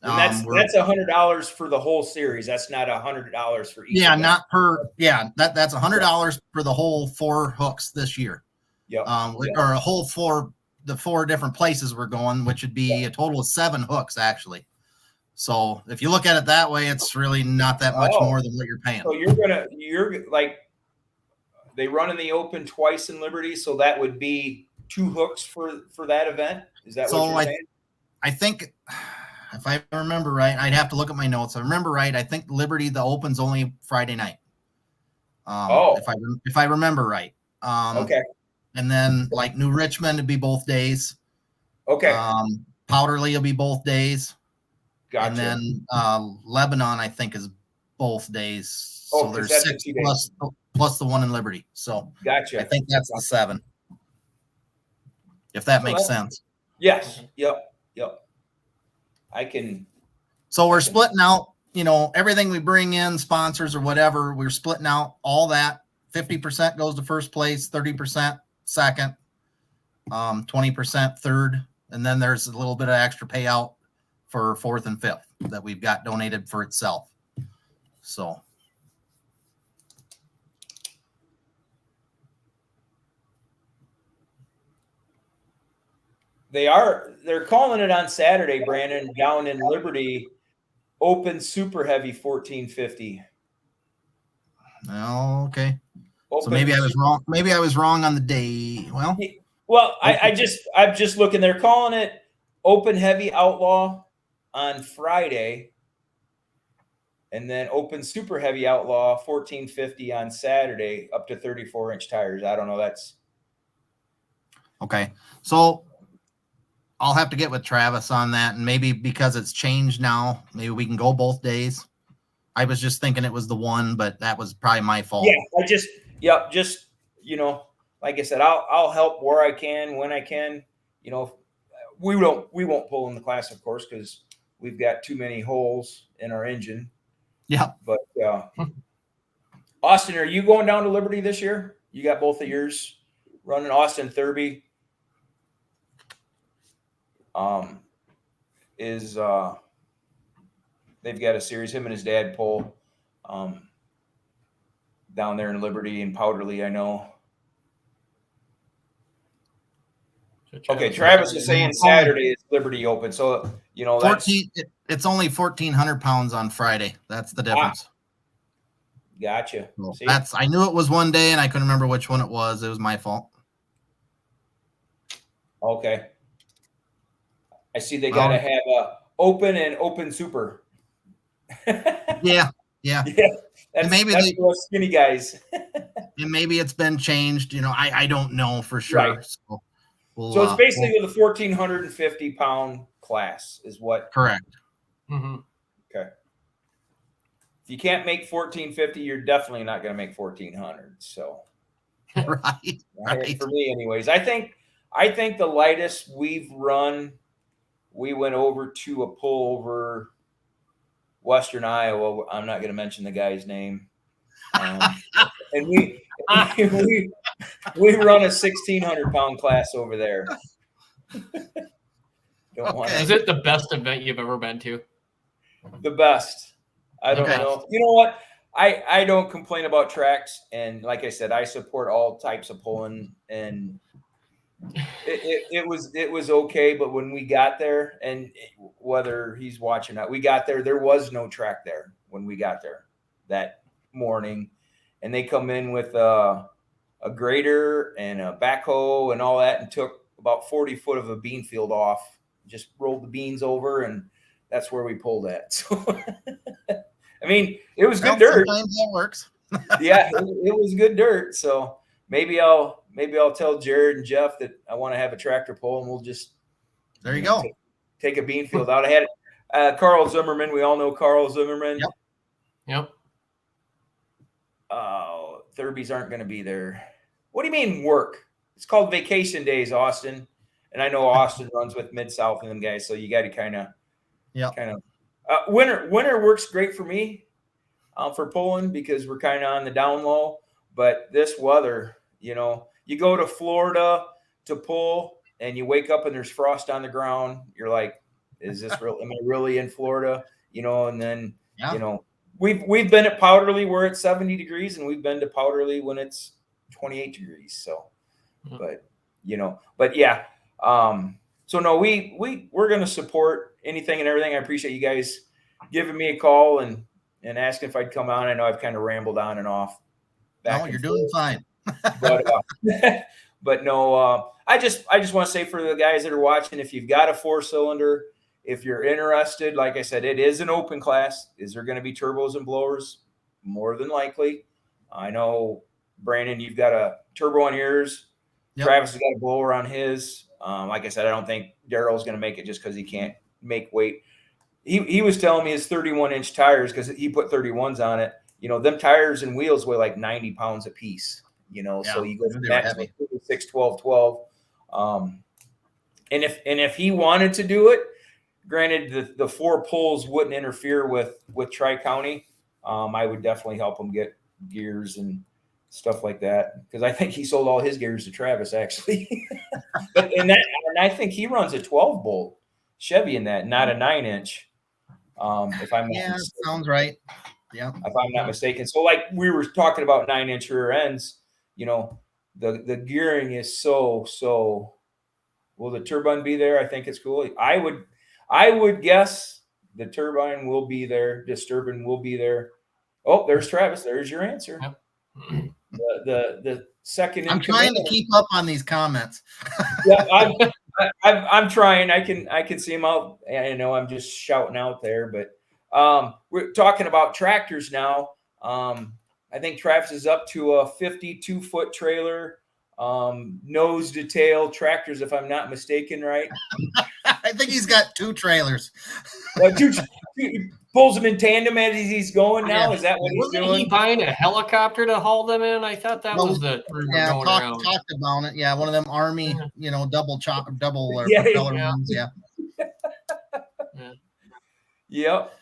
And that's $100 for the whole series. That's not $100 for each. Yeah, event. Not per. Yeah, that's $100 for the whole 4 hooks this year. Yeah. Or a whole 4 different places we're going, which would be a total of 7 hooks actually. So if you look at it that way, it's really not that much more than what you're paying. So you're like, they run in the Open twice in Liberty, so that would be 2 hooks for that event. Is that what you're saying? I think. If I remember right, I'd have to look at my notes. I remember right. I think Liberty, the Open's only Friday night. If I remember right. Okay. And then like New Richmond would be both days. Okay. Powderly will be both days. Gotcha. And then Lebanon, I think, is both days. So there's 6 plus the one in Liberty. So gotcha. I think that's the 7. If that makes sense. Yes. Yep. I can. So we're splitting out, you know, everything we bring in, sponsors or whatever, we're splitting out all that. 50% goes to first place, 30% second, 20% third. And then there's a little bit of extra payout for 4th and 5th that we've got donated for itself. So. They're calling it on Saturday, Brandon, down in Liberty, Open Super Heavy 1450. Oh, okay. Open so maybe I was wrong. Maybe I was wrong on the day. Well, I'm just looking. They're calling it Open Heavy Outlaw on Friday, and then Open Super Heavy Outlaw 1450 on Saturday, up to 34-inch tires. I don't know. That's okay. So. I'll have to get with Travis on that, and maybe because it's changed now, maybe we can go both days. I was just thinking it was the one, but that was probably my fault. Yeah, just like I said, I'll help where I can, when I can. We won't pull in the class, of course, because we've got too many holes in our engine. Yeah. But Austin, are you going down to Liberty this year? You got both of yours running. Austin Thurby is they've got a series. Him and his dad pull down there in Liberty and Powderly, I know. Okay, Travis is saying Saturday is Liberty Open, so that's 14. It's only 1,400 pounds on Friday. That's the difference. Gotcha. So I knew it was one day, and I couldn't remember which one it was. It was my fault. Okay. I see they got to have a open and open super. Yeah. That's, maybe that's for us skinny guys. And maybe it's been changed. I don't know for sure. Right. So it's basically the 1,450 pound class is what. Correct. Mm-hmm. Okay. If you can't make 1,450, you're definitely not going to make 1,400. So. Right. For me, anyways, I think the lightest we've run, we went over to a pull over Western Iowa. I'm not going to mention the guy's name. And we run a 1,600 pound class over there. Is it the best event you've ever been to? The best. I don't know. You know what? I don't complain about tracks, and like I said, I support all types of pulling, and it was okay. But when we got there, and whether he's watching or not, we got there. There was no track there when we got there that morning, and they come in with a grader and a backhoe and all that, and took about 40 foot of a bean field off. Just rolled the beans over, and that's where we pulled at. So. I mean, it was good dirt. Sometimes that works. Yeah, it was good dirt. So maybe I'll tell Jared and Jeff that I want to have a tractor pull, and we'll just take a bean field out. I had Carl Zimmerman. We all know Carl Zimmerman. Yep. Oh, Thurbies aren't going to be there. What do you mean work? It's called vacation days, Austin. And I know Austin runs with Mid-South and them guys, so you got to kind of. Winter works great for me for pulling because we're kind of on the down low. But this weather, you go to Florida to pull and you wake up and there's frost on the ground. You're like, is this real? Am I really in Florida? And then, we've been at Powderly where it's 70 degrees, and we've been to Powderly when it's 28 degrees. So, but yeah. So no, we're going to support anything and everything. I appreciate you guys giving me a call and asking if I'd come on. I know I've kind of rambled on and off. No, you're doing fine. But no, I just want to say for the guys that are watching, if you've got a 4-cylinder, if you're interested, like I said, it is an open class. Is there going to be turbos and blowers? More than likely. I know, Brandon, you've got a turbo on yours. Yep. Travis has got a blower on his. Like I said, I don't think Daryl's going to make it just because he can't make weight. He was telling me his 31-inch tires, because he put 31s on it. Them tires and wheels weigh like 90 pounds a piece. So you go from that to 6, 12, 12. And if he wanted to do it, granted the 4 pulls wouldn't interfere with Tri-County. I would definitely help him get gears and stuff like that, because I think he sold all his gears to Travis actually. and I think he runs a 12-bolt Chevy in that, not a 9-inch. If I'm not mistaken. Sounds right. Yeah, if I'm not mistaken. So like we were talking about 9-inch rear ends, the gearing is so. Will the turbine be there? I think it's cool. I would guess the turbine will be there. Disturbing will be there. Oh, there's Travis. There's your answer. Yep. The second. I'm trying to keep up on these comments. Yeah, I'm trying. I can see them out. I know I'm just shouting out there, but we're talking about tractors now. I think Travis is up to a 52-foot trailer. nose to tail tractors, if I'm not mistaken, right? I think he's got 2 trailers. He pulls them in tandem as he's going now. Yeah. Is that what he's Wasn't doing? he buying a helicopter to haul them in? I thought that was the rumor going around. Talked about it. Yeah, one of them Army, double Yeah, propeller yeah. ones. Yeah. Yep.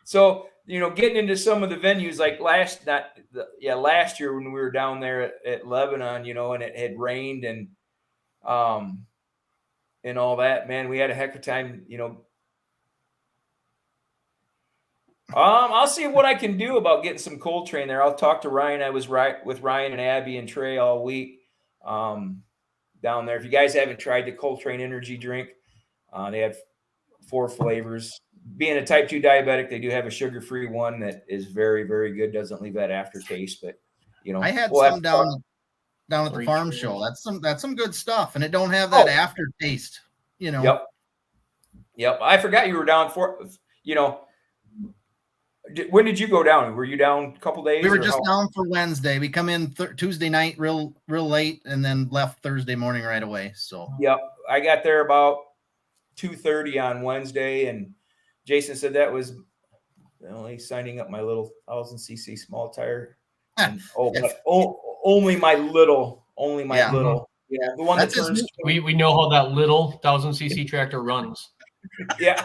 So, getting into some of the venues like last year when we were down there at Lebanon, and it had rained and all that, man, we had a heck of a time, I'll see what I can do about getting some cold train there. I'll talk to Ryan. I was with Ryan and Abby and Trey all week down there. If you guys haven't tried the Cold Train energy drink, they have 4 flavors. Being a type 2 diabetic, they do have a sugar-free one that is very, very good. Doesn't leave that aftertaste, but I had some down at the farm show. That's some good stuff, and it don't have that aftertaste. Yep. I forgot you were down for. When did you go down? Were you down a couple days? We were just down for Wednesday. We come in Tuesday night real late, and then left Thursday morning right away. So yep, I got there about 2:30 on Wednesday, and Jason said that was only signing up my little 1,000cc small tire. And, only my little. Yeah, the one that turns. We know how that little 1,000cc tractor runs. Yeah,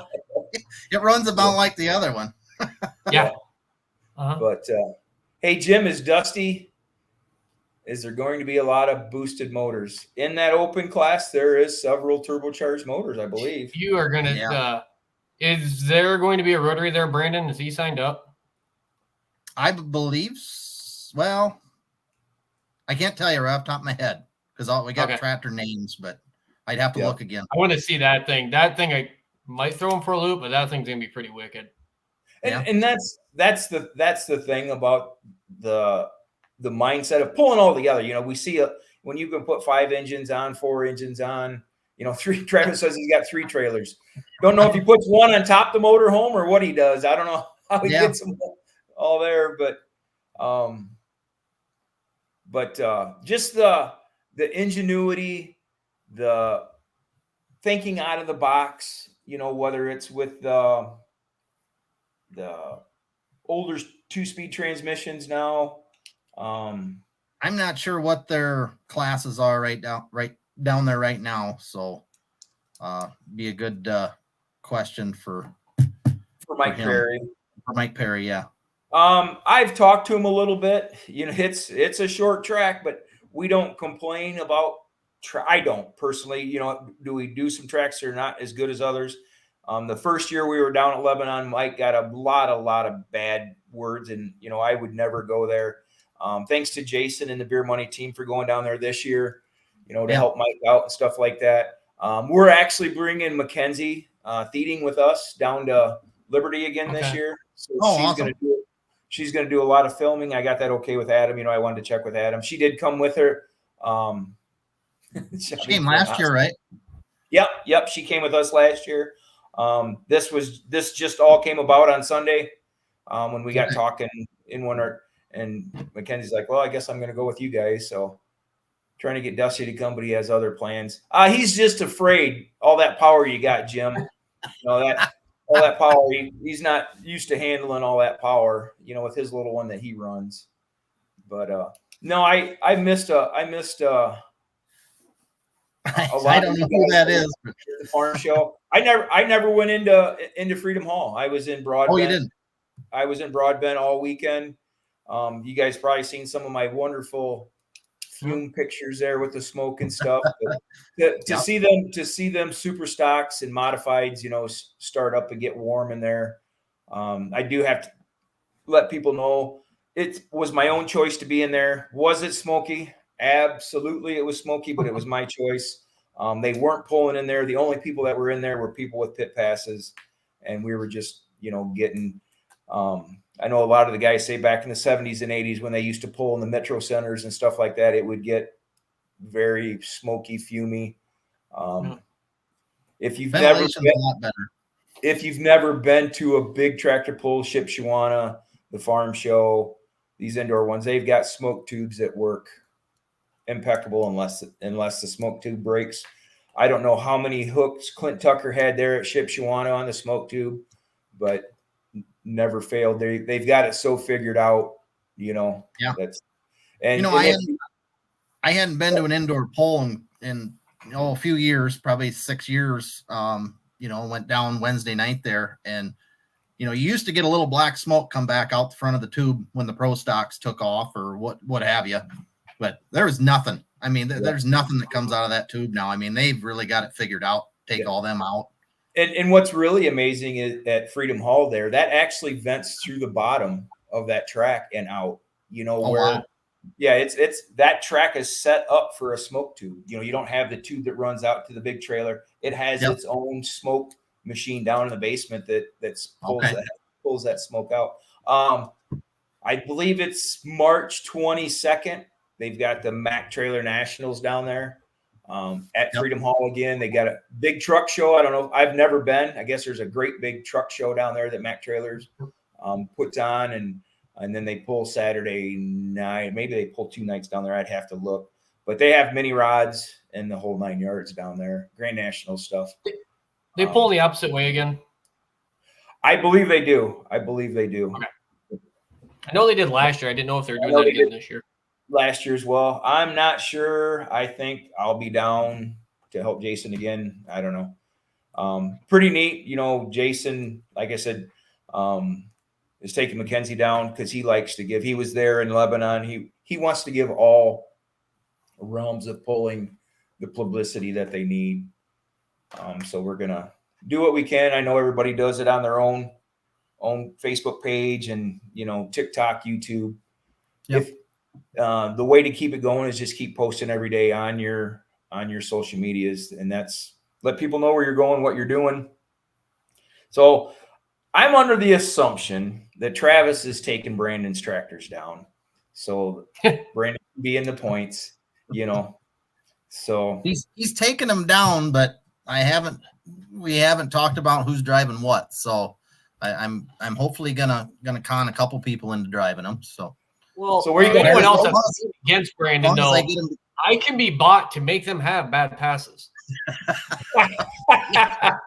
it runs about like the other one. Yeah. But hey, Jim, is Dusty? Is there going to be a lot of boosted motors in that open class? There is several turbocharged motors, I believe. You are going to. Is there going to be a rotary there, Brandon? Is he signed up? I believe. Well, I can't tell you right off the top of my head because we got tractor names, but I'd have to look again. I want to see that thing. That thing, I might throw him for a loop, but that thing's going to be pretty wicked. And that's the thing about the mindset of pulling all together. We see when you can put 5 engines on, 4 engines on, 3. Travis says he's got 3 trailers. Don't know if he puts one on top of the motorhome or what he does. I don't know how he gets them all there, but just the ingenuity, the thinking out of the box, whether it's with the older 2-speed transmissions now. I'm not sure what their classes are right down there right now. So be a good question for Mike Perry. For Mike Perry, yeah. I've talked to him a little bit. It's a short track, but we don't complain about I don't personally, do we do some tracks that are not as good as others? The first year we were down at Lebanon, Mike got a lot of bad words, and I would never go there. Thanks to Jason and the Beer Money team for going down there this year, to help Mike out and stuff like that. We're actually bringing Mackenzie Thieting with us down to Liberty again this year. So she's gonna do a lot of filming. I got that okay with Adam. I wanted to check with Adam. She did come with her. She came last year, right? Yep. She came with us last year. This just all came about on Sunday when we got talking in winter, and Mackenzie's like, well, I guess I'm going to go with you guys. So trying to get Dusty to come, but he has other plans. He's just afraid. All that power you got, Jim, all that power. He's not used to handling all that power, with his little one that he runs. But no, I missed a lot. I don't know who that is. The farm show. I never went into Freedom Hall. I was in Broadbent. Oh, you didn't? I was in Broadbent all weekend. You guys probably seen some of my wonderful fume pictures there with the smoke and stuff. To see them super stocks and modifieds, start up and get warm in there. I do have to let people know it was my own choice to be in there. Was it smoky? Absolutely, it was smoky, but it was my choice. They weren't pulling in there. The only people that were in there were people with pit passes, and we were just, getting. I know a lot of the guys say back in the 70s and 80s when they used to pull in the metro centers and stuff like that, it would get very smoky, fumey. If you've never been to a big tractor pull, Shipshewana, the farm show, these indoor ones, they've got smoke tubes that work impeccable unless the smoke tube breaks. I don't know how many hooks Clint Tucker had there at Shipshewana on the smoke tube, but never failed. They've got it so figured out, Yeah. That's and, I hadn't been to an indoor poll in a few years, probably 6 years. Went down Wednesday night there, and you used to get a little black smoke come back out the front of the tube when the pro stocks took off or what have you, but there was nothing. I mean, there's nothing that comes out of that tube now. I mean, they've really got it figured out. Take all them out. And what's really amazing is at Freedom Hall there, that actually vents through the bottom of that track and out. Wow. Yeah, it's that track is set up for a smoke tube. You don't have the tube that runs out to the big trailer. It has its own smoke machine down in the basement that pulls that smoke out. I believe it's March 22nd. They've got the Mack Trailer Nationals down there at Freedom Hall again. They got a big truck show. I don't know. I've never been. I guess there's a great big truck show down there that Mack Trailers puts on, and then they pull Saturday night. Maybe they pull 2 nights down there. I'd have to look. But they have mini rods and the whole 9 yards down there. Grand National stuff. They pull the opposite way again? I believe they do. Okay. I know they did last year. I didn't know if they were doing that again this year. Last year as well. I'm not sure. I think I'll be down to help Jason again. I don't know. Pretty neat. Jason, like I said, is taking Mackenzie down because he likes to give. He was there in Lebanon. He wants to give all realms of pulling the publicity that they need. So we're gonna do what we can. I know everybody does it on their own Facebook page and TikTok, YouTube. If the way to keep it going is just keep posting every day on your social medias, and that's let people know where you're going, what you're doing. So I'm under the assumption that Travis is taking Brandon's tractors down, so Brandon can be in the points. So he's taking them down, but we haven't talked about who's driving what. So I'm hopefully gonna con a couple people into driving them. So where you anyone else that's against Brandon though, I can be bought to make them have bad passes. I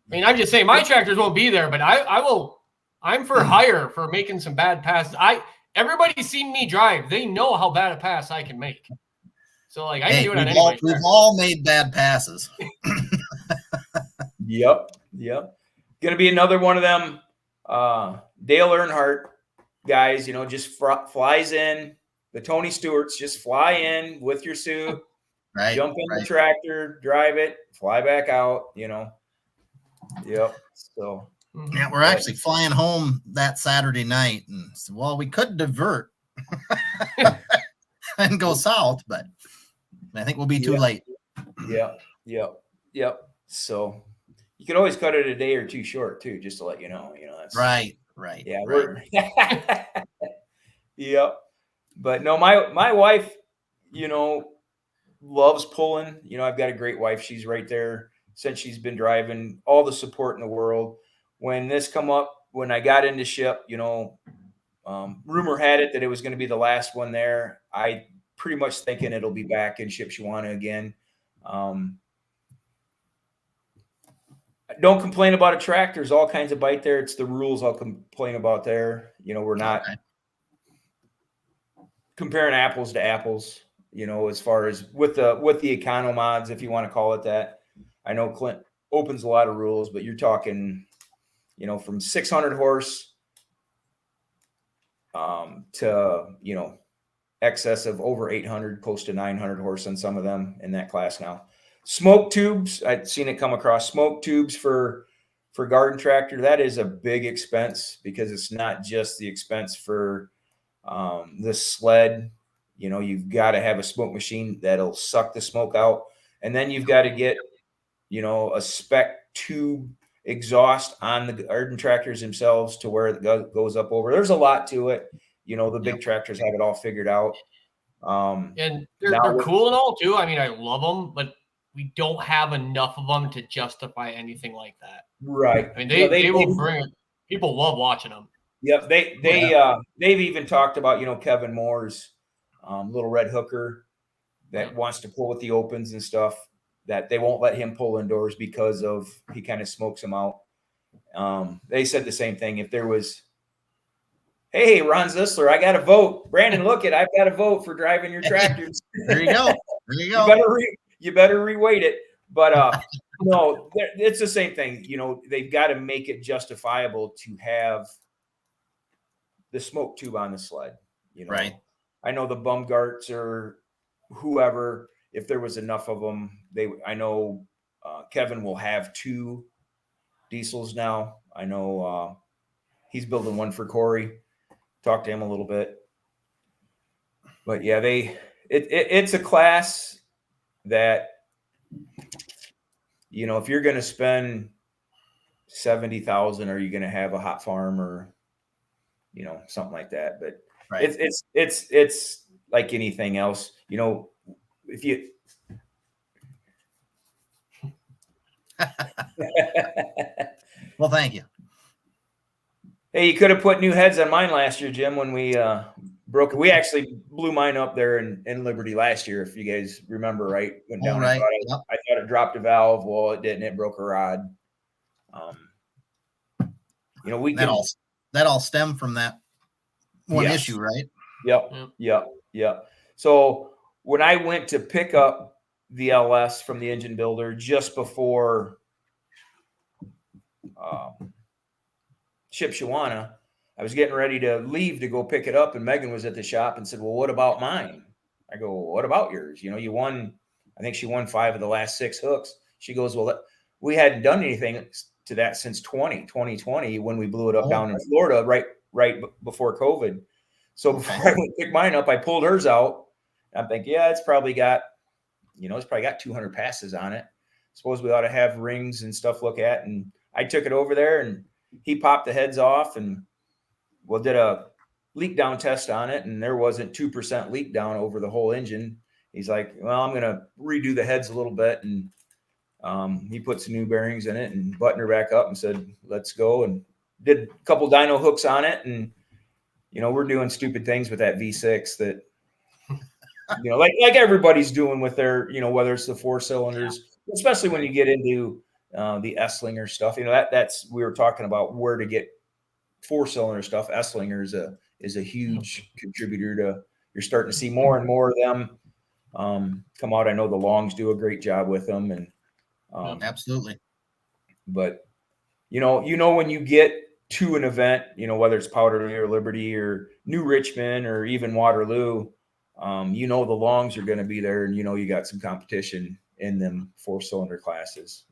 mean, I'm just saying my tractors won't be there, but I will. I'm for hire for making some bad passes. Everybody's seen me drive. They know how bad a pass I can make. So I can do it on anybody's We've all made bad passes. Yep. Gonna be another one of them Dale Earnhardt guys, just flies in. The Tony Stewarts just fly in with your suit, jump in the tractor, drive it, fly back out, Yep. So we're actually flying home that Saturday night, and we could divert and go south, but I think we'll be too late. Yep. So you can always cut it a day or two short too, just to let you know. That's right. Yeah, we're yep. But no, my wife, loves pulling. I've got a great wife. She's right there since she's been driving. All the support in the world. When this come up, when I got into ship, rumor had it that it was going to be the last one there. I pretty much thinking it'll be back in Shipshewana again. Don't complain about a track. There's all kinds of bite there. It's the rules I'll complain about there. We're not comparing apples to apples, as far as with the econo mods, if you want to call it that. I know Clint opens a lot of rules, but you're talking, from 600 horse to, excess of over 800, close to 900 horse on some of them in that class now. Smoke tubes, I've seen it come across. Smoke tubes for garden tractor, that is a big expense because it's not just the expense for the sled. You've got to have a smoke machine that'll suck the smoke out, and then you've got to get a spec tube exhaust on the garden tractors themselves to where it goes up over. There's a lot to it. The big tractors have it all figured out. And they're cool and all too. I mean, I love them, but we don't have enough of them to justify anything like that. Right. I mean, they will bring it. People love watching them. Yep. They've even talked about, Kevin Moore's little red hooker that wants to pull with the opens and stuff, that they won't let him pull indoors because of he kind of smokes them out. They said the same thing. If there was, hey, Ron Zisler, I got a vote. Brandon, look it, I've got a vote for driving your tractors. There you go. There you go. You better reweight it. But no, it's the same thing. You know, they've got to make it justifiable to have the smoke tube on the sled. You know, Right. I know the Bumgarts or whoever, if there was enough of them, I know Kevin will have 2 diesels now. I know he's building one for Corey. Talked to him a little bit. But yeah, it's a class that, you know, if you're going to spend 70,000, are you going to have a hot farm or, you know, something like that? But Right. it's like anything else, you know, if you, Well, thank you. hey, you could have put new heads on mine last year, Jim, when we broke it. We actually blew mine up there in Liberty last year, if you guys remember, right? Went down. Right. I thought it dropped a valve. Well, it didn't. It broke a rod. You know, that all stemmed from that one issue, right? Yep. So when I went to pick up the LS from the engine builder just before Shipshawana, I was getting ready to leave to go pick it up, and Megan was at the shop and said, well, what about mine? I go, well, what about yours? You know, you won, I think she won 5 of the last 6 hooks. She goes, well, we hadn't done anything to that since 2020 when we blew it up down in Florida right before COVID. So before I went to pick mine up, I pulled hers out. I'm thinking, yeah, it's probably got 200 passes on it. Suppose we ought to have rings and stuff look at. And I took it over there, and he popped the heads off and did a leak down test on it. And there wasn't 2% leak down over the whole engine. He's like, well, I'm going to redo the heads a little bit. And he put some new bearings in it and buttoned her back up and said, let's go, and did a couple dyno hooks on it. And, you know, we're doing stupid things with that V6 that, you know, like everybody's doing with their, you know, whether it's the 4 cylinders, especially when you get into the Esslinger stuff, you know, we were talking about where to get 4 cylinder stuff. Esslinger is a huge contributor to, you're starting to see more and more of them come out. I know the Longs do a great job with them, and absolutely. But you know, when you get to an event, you know, whether it's Powderly or Liberty or New Richmond or even Waterloo, you know, the Longs are going to be there, and you know, you got some competition in them 4 cylinder classes.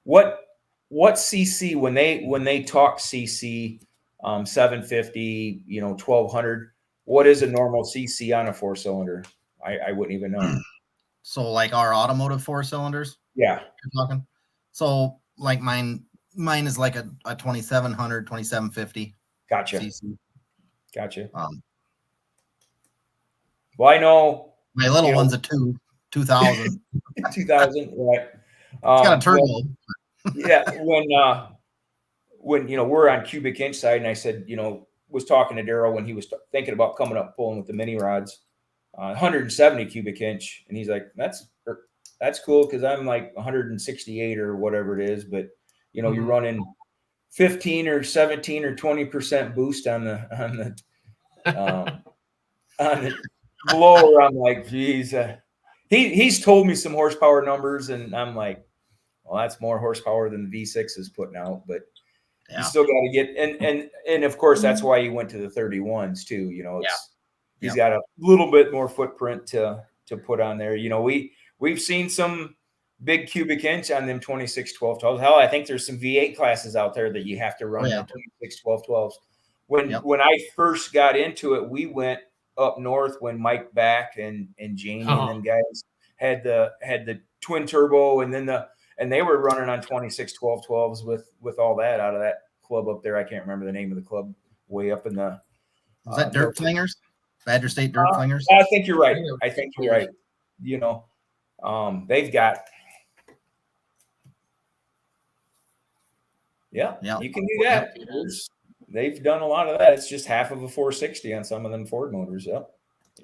What CC, when they talk CC, 750, you know, 1200, what is a normal CC on a 4 cylinder? I wouldn't even know. So like our automotive 4 cylinders? Yeah. You're talking? So like mine is like a 2700, 2750. Gotcha. CC. Gotcha. Well, I know my little one's a 2000. 2000, right? It's got a turbo. Yeah. When you know, we're on cubic inch side, and I said, you know, was talking to Daryl when he was thinking about coming up pulling with the mini rods, 170 cubic inch, and he's like, that's cool, because I'm like 168 or whatever it is, but you know, you're running 15 or 17 or 20% boost on the blower. I'm like, geez, he's told me some horsepower numbers, and I'm like, well, that's more horsepower than the V6 is putting out, but you still got to get, and of course, that's why he went to the 31s too. You know, he's got a little bit more footprint to put on there. You know, we've seen some big cubic inch on them 26 12 12s. Hell, I think there's some V8 classes out there that you have to run the 26 12 12s. When I first got into it, we went up north when Mike Back and Jamie and them guys had the twin turbo, and they were running on 26 12 12s with all that out of that club up there. I can't remember the name of the club, way up in the was that Dirt Flingers? Badger State Dirt Flingers? I think you're right. You know, they've got you can do that. They've done a lot of that. It's just half of a 460 on some of them Ford motors. Yep.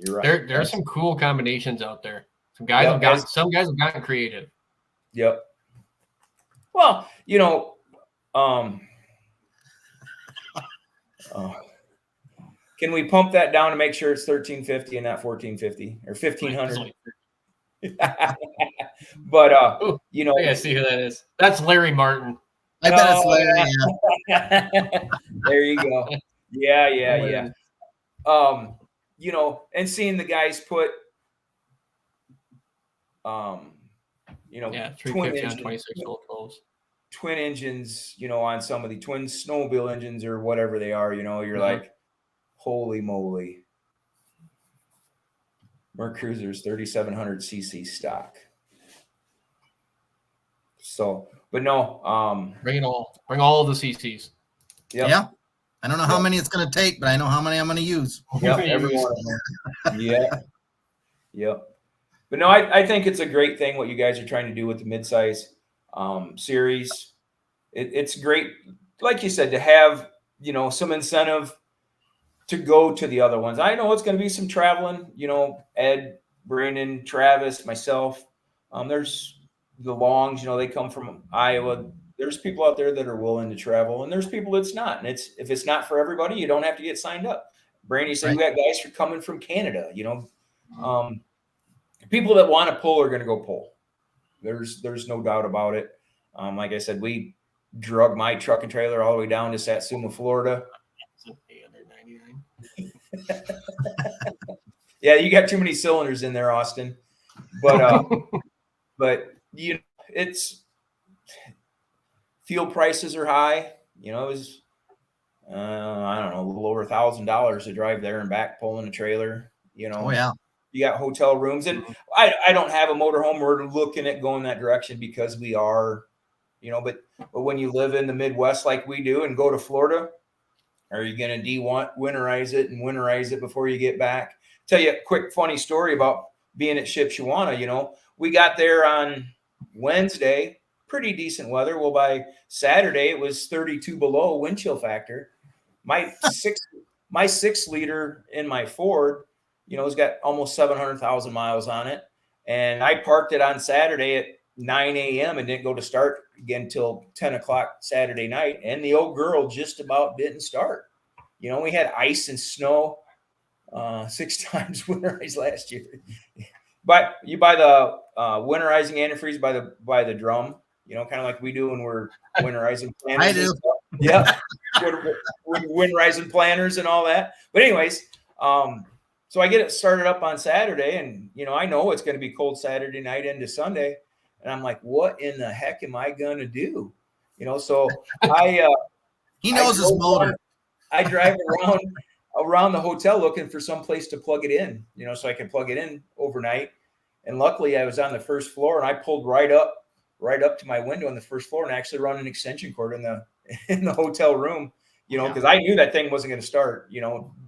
You're right. There are some cool combinations out there. Some guys have gotten creative. Yep. Well, can we pump that down to make sure it's 1350 and not 1450 or 1500? But I gotta see who that is. That's Larry Martin. I bet it's Larry. Yeah. There you go. Yeah. And seeing the guys put 350 on 26 volt 12s. Twin engines, on some of the twin snowmobile engines or whatever they are, you're like, holy moly. Merc Cruiser's 3700 cc stock. So, but no, bring it all. Bring all the CCs. Yep. Yeah. I don't know how many it's going to take, but I know how many I'm going to use. Yep, everyone. Yep. But no, I think it's a great thing what you guys are trying to do with the midsize series. It's great, like you said, to have some incentive to go to the other ones. I know it's going to be some traveling. Ed, Brandon, Travis, myself. There's the Longs. They come from Iowa. There's people out there that are willing to travel, and there's people that's not. And if it's not for everybody, you don't have to get signed up. Brandon said we got guys coming from Canada. People that want to pull are going to go pull. There's no doubt about it. Like I said, we drug my truck and trailer all the way down to Satsuma, Florida. Yeah, you got too many cylinders in there, Austin. But it's fuel prices are high. It was I don't know, a little over $1,000 to drive there and back pulling a trailer. Oh yeah. You got hotel rooms, and I don't have a motorhome. We're looking at going that direction because we are, but when you live in the Midwest like we do and go to Florida, are you going to winterize it before you get back? Tell you a quick funny story about being at Shipshewana. We got there on Wednesday, pretty decent weather. Well, by Saturday it was 32 below wind chill factor. My 6-liter in my Ford, it's got almost 700,000 miles on it. And I parked it on Saturday at 9 a.m. and didn't go to start again till 10 o'clock Saturday night. And the old girl just about didn't start. We had ice and snow 6 times winterized last year. But you buy the winterizing antifreeze by the drum, kind of like we do when we're winterizing planners. I do. Yeah. Winterizing planners and all that. But anyways, so I get it started up on Saturday, and I know it's going to be cold Saturday night into Sunday, and I'm like, what in the heck am I going to do? So he knows his motor. I drive around the hotel looking for some place to plug it in, so I can plug it in overnight. And luckily, I was on the first floor, and I pulled right up to my window on the first floor and actually run an extension cord in the hotel room, because I knew that thing wasn't going to start,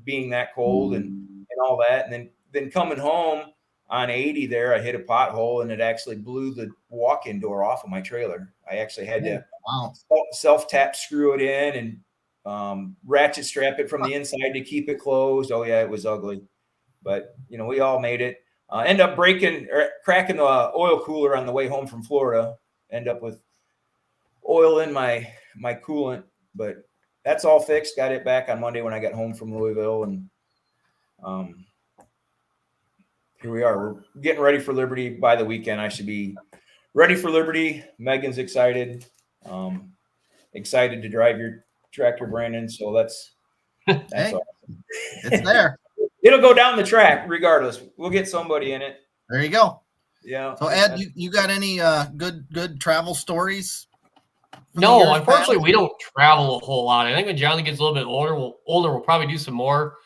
being that cold and all that. And then coming home on 80 there, I hit a pothole and it actually blew the walk-in door off of my trailer. I actually had to self-tap screw it in and ratchet strap it from the inside to keep it closed. Oh yeah, it was ugly, but we all made it. End up cracking the oil cooler on the way home from Florida. End up with oil in my coolant, but that's all fixed. Got it back on Monday when I got home from Louisville, and here we are. We're getting ready for Liberty. By the weekend, I should be ready for Liberty. Megan's excited. Excited to drive your tractor, Brandon. So that's awesome. It's there. It'll go down the track regardless. We'll get somebody in it. There you go. Yeah. So Ed, you got any good travel stories? No, unfortunately, we don't travel a whole lot. I think when Johnny gets a little bit older, we'll probably do some more.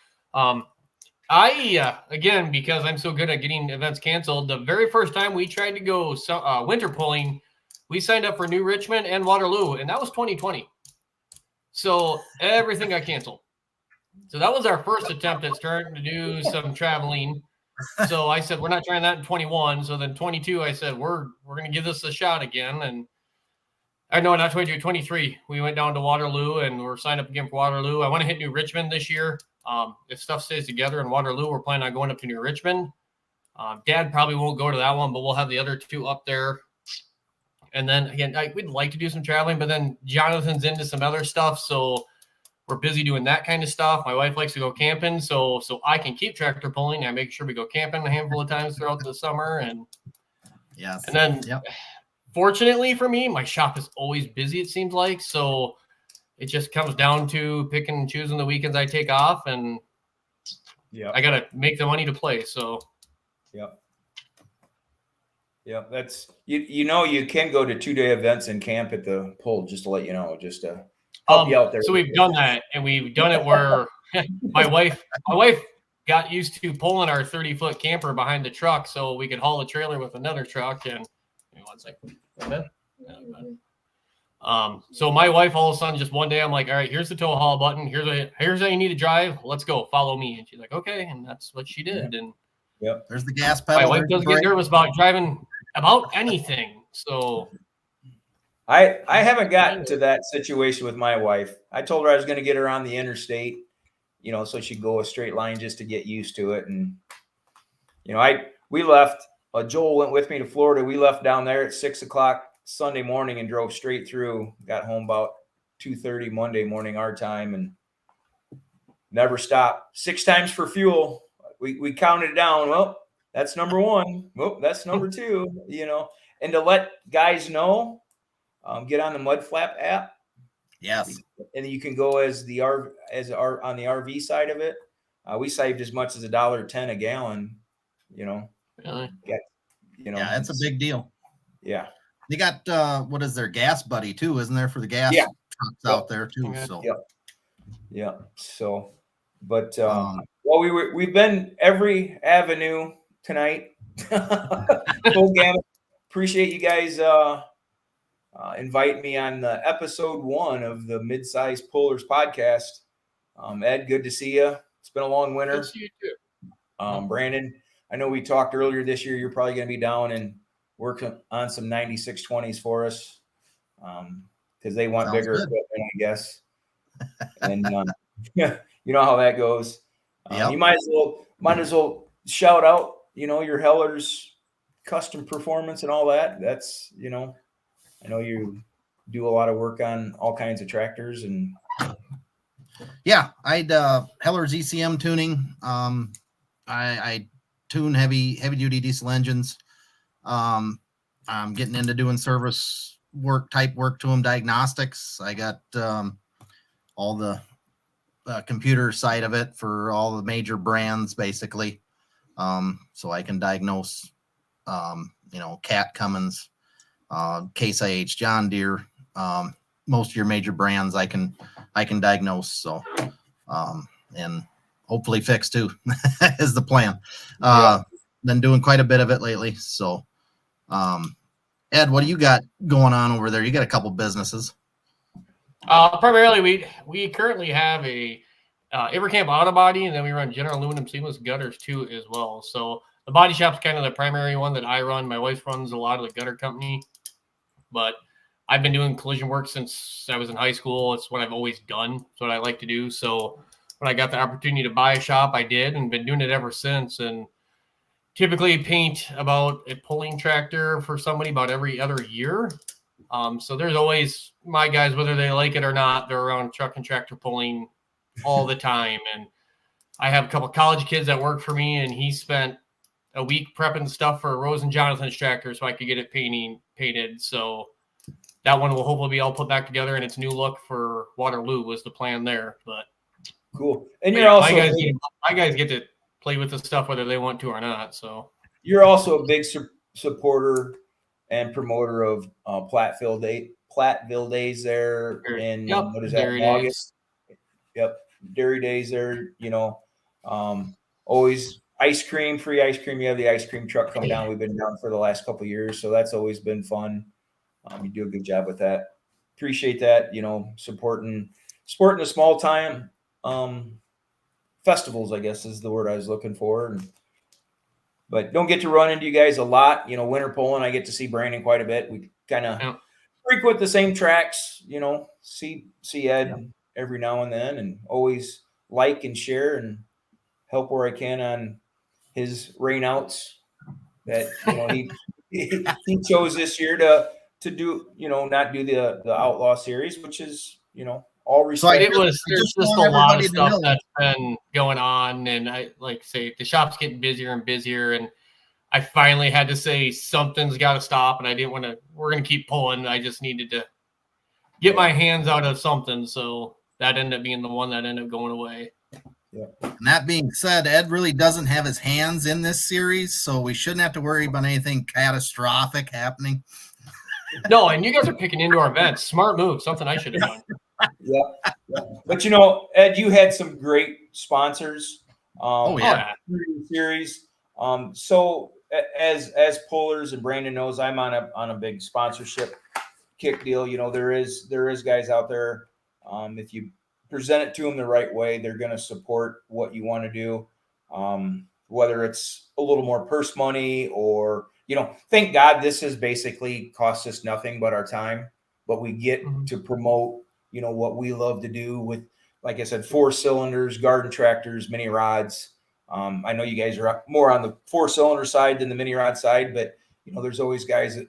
Again, because I'm so good at getting events canceled, the very first time we tried to go winter pulling, we signed up for New Richmond and Waterloo, and that was 2020. So everything got canceled. So that was our first attempt at starting to do some traveling. So I said, we're not trying that in 21. So then 22, I said, we're going to give this a shot again. And I know, not 22, 23. We went down to Waterloo and we're signed up again for Waterloo. I want to hit New Richmond this year. If stuff stays together in Waterloo, we're planning on going up to New Richmond. Dad probably won't go to that one, but we'll have the other 2 up there. And then again, we'd like to do some traveling, but then Jonathan's into some other stuff, so we're busy doing that kind of stuff. My wife likes to go camping, so I can keep tractor pulling. I make sure we go camping a handful of times throughout the summer, and then fortunately for me, my shop is always busy. It seems like, so it just comes down to picking and choosing the weekends I take off, and I gotta make the money to play. So that's you can go to 2-day events and camp at the pull, just to let you know, just to help you out there. So we've done that, and we've done it where my wife got used to pulling our 30-foot camper behind the truck so we could haul a trailer with another truck. And so my wife, all of a sudden, just one day, I'm like, all right, here's the tow haul button. Here's how you need to drive. Let's go. Follow me. And she's like, okay. And that's what she did. And there's the gas pedal. My wife doesn't get nervous about driving about anything. So I haven't gotten to that situation with my wife. I told her I was going to get her on the interstate, so she'd go a straight line just to get used to it. And, we left, Joel went with me to Florida. We left down there at 6:00 Sunday morning and drove straight through, got home about 2:30 Monday morning, our time, and never stopped. 6 times for fuel. We counted it down. Well, that's number 1. Well, that's number 2, and to let guys know, get on the Mud Flap app. Yes. And you can go on the RV side of it. We saved as much as $1.10 a gallon, Really? Yeah, it's a big deal. Yeah. They got, what is their gas buddy too, isn't there, for the gas trucks out there too? So. Yeah. So, but, we've been every avenue tonight. Full gamut. Appreciate you guys, invite me on the episode 1 of the Midsized Pullers podcast. Ed, good to see you. It's been a long winter. Good to see you too. Brandon, I know we talked earlier this year. You're probably going to be down and working on some 9620s for us, because they want bigger equipment, I guess. And you know how that goes. You might as well shout out, your Heller's custom performance and all that. That's, I know you do a lot of work on all kinds of tractors, and I'd Heller's ECM tuning. I tune heavy duty diesel engines. I'm getting into doing service work to them, diagnostics. I got all the computer side of it for all the major brands, basically. So I can diagnose, Cat, Cummins, Case IH, John Deere, most of your major brands I can diagnose. So, and hopefully fix too is the plan. Been doing quite a bit of it lately. So, Ed, what do you got going on over there? You got a couple businesses. Primarily, we currently have a Advercamp auto body, and then we run general aluminum seamless gutters too as well. So the body shop's kind of the primary one that I run. My wife runs a lot of the gutter company, but I've been doing collision work since I was in high school. It's what I've always done. It's what I like to do. So when I got the opportunity to buy a shop, I did, and been doing it ever since. And typically paint about a pulling tractor for somebody about every other year. So there's always my guys, whether they like it or not, they're around truck and tractor pulling all the time. And I have a couple of college kids that work for me, and he spent a week prepping stuff for Rose and Jonathan's tractor so I could get it painted. So that one will hopefully be all put back together in its new look for Waterloo was the plan there. But cool. And you're also my guys get to play with the stuff whether they want to or not. So you're also a big supporter and promoter of Platteville Days there in what is that, August? Yep, Dairy Days there. Always free ice cream. You have the ice cream truck come down. We've been down for the last couple of years, so that's always been fun. You do a good job with that. Appreciate that. Supporting the small time festivals, I guess is the word I was looking for. But don't get to run into you guys a lot. Winter pulling, I get to see Brandon quite a bit. We kind of frequent the same tracks. See Ed every now and then, and always like and share and help where I can on his rainouts that he chose this year to do, not do the Outlaw series, which is, all respect. There's just a lot of stuff that's been going on, and I like say the shop's getting busier and busier, and I finally had to say something's got to stop, and I didn't want to. We're gonna keep pulling. I just needed to get my hands out of something, so that ended up being the one that ended up going away. Yeah. And that being said, Ed really doesn't have his hands in this series, so we shouldn't have to worry about anything catastrophic happening. No, and you guys are picking indoor events. Smart move. Something I should have done. Yeah. But Ed, you had some great sponsors. Series. So as pullers, and Brandon knows, I'm on a big sponsorship kick deal. There is guys out there. If you present it to them the right way, they're going to support what you want to do. Whether it's a little more purse money or, thank God this has basically cost us nothing but our time, but we get to promote, what we love to do with, like I said, 4-cylinders, garden tractors, mini rods. I know you guys are more on the 4-cylinder side than the mini rod side, but there's always guys that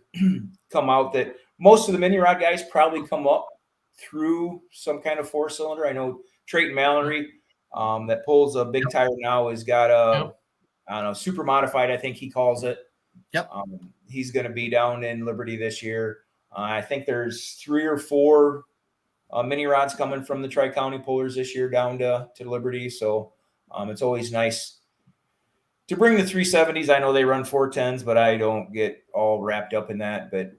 come out that most of the mini rod guys probably come up through some kind of 4-cylinder. I know Trayton Mallory that pulls a big tire now has got I don't know, super modified, I think he calls it. Yep. He's going to be down in Liberty this year. I think there's 3 or 4 mini rods coming from the Tri-County pullers this year down to Liberty. So it's always nice to bring the 370s. I know they run 410s, but I don't get all wrapped up in that. But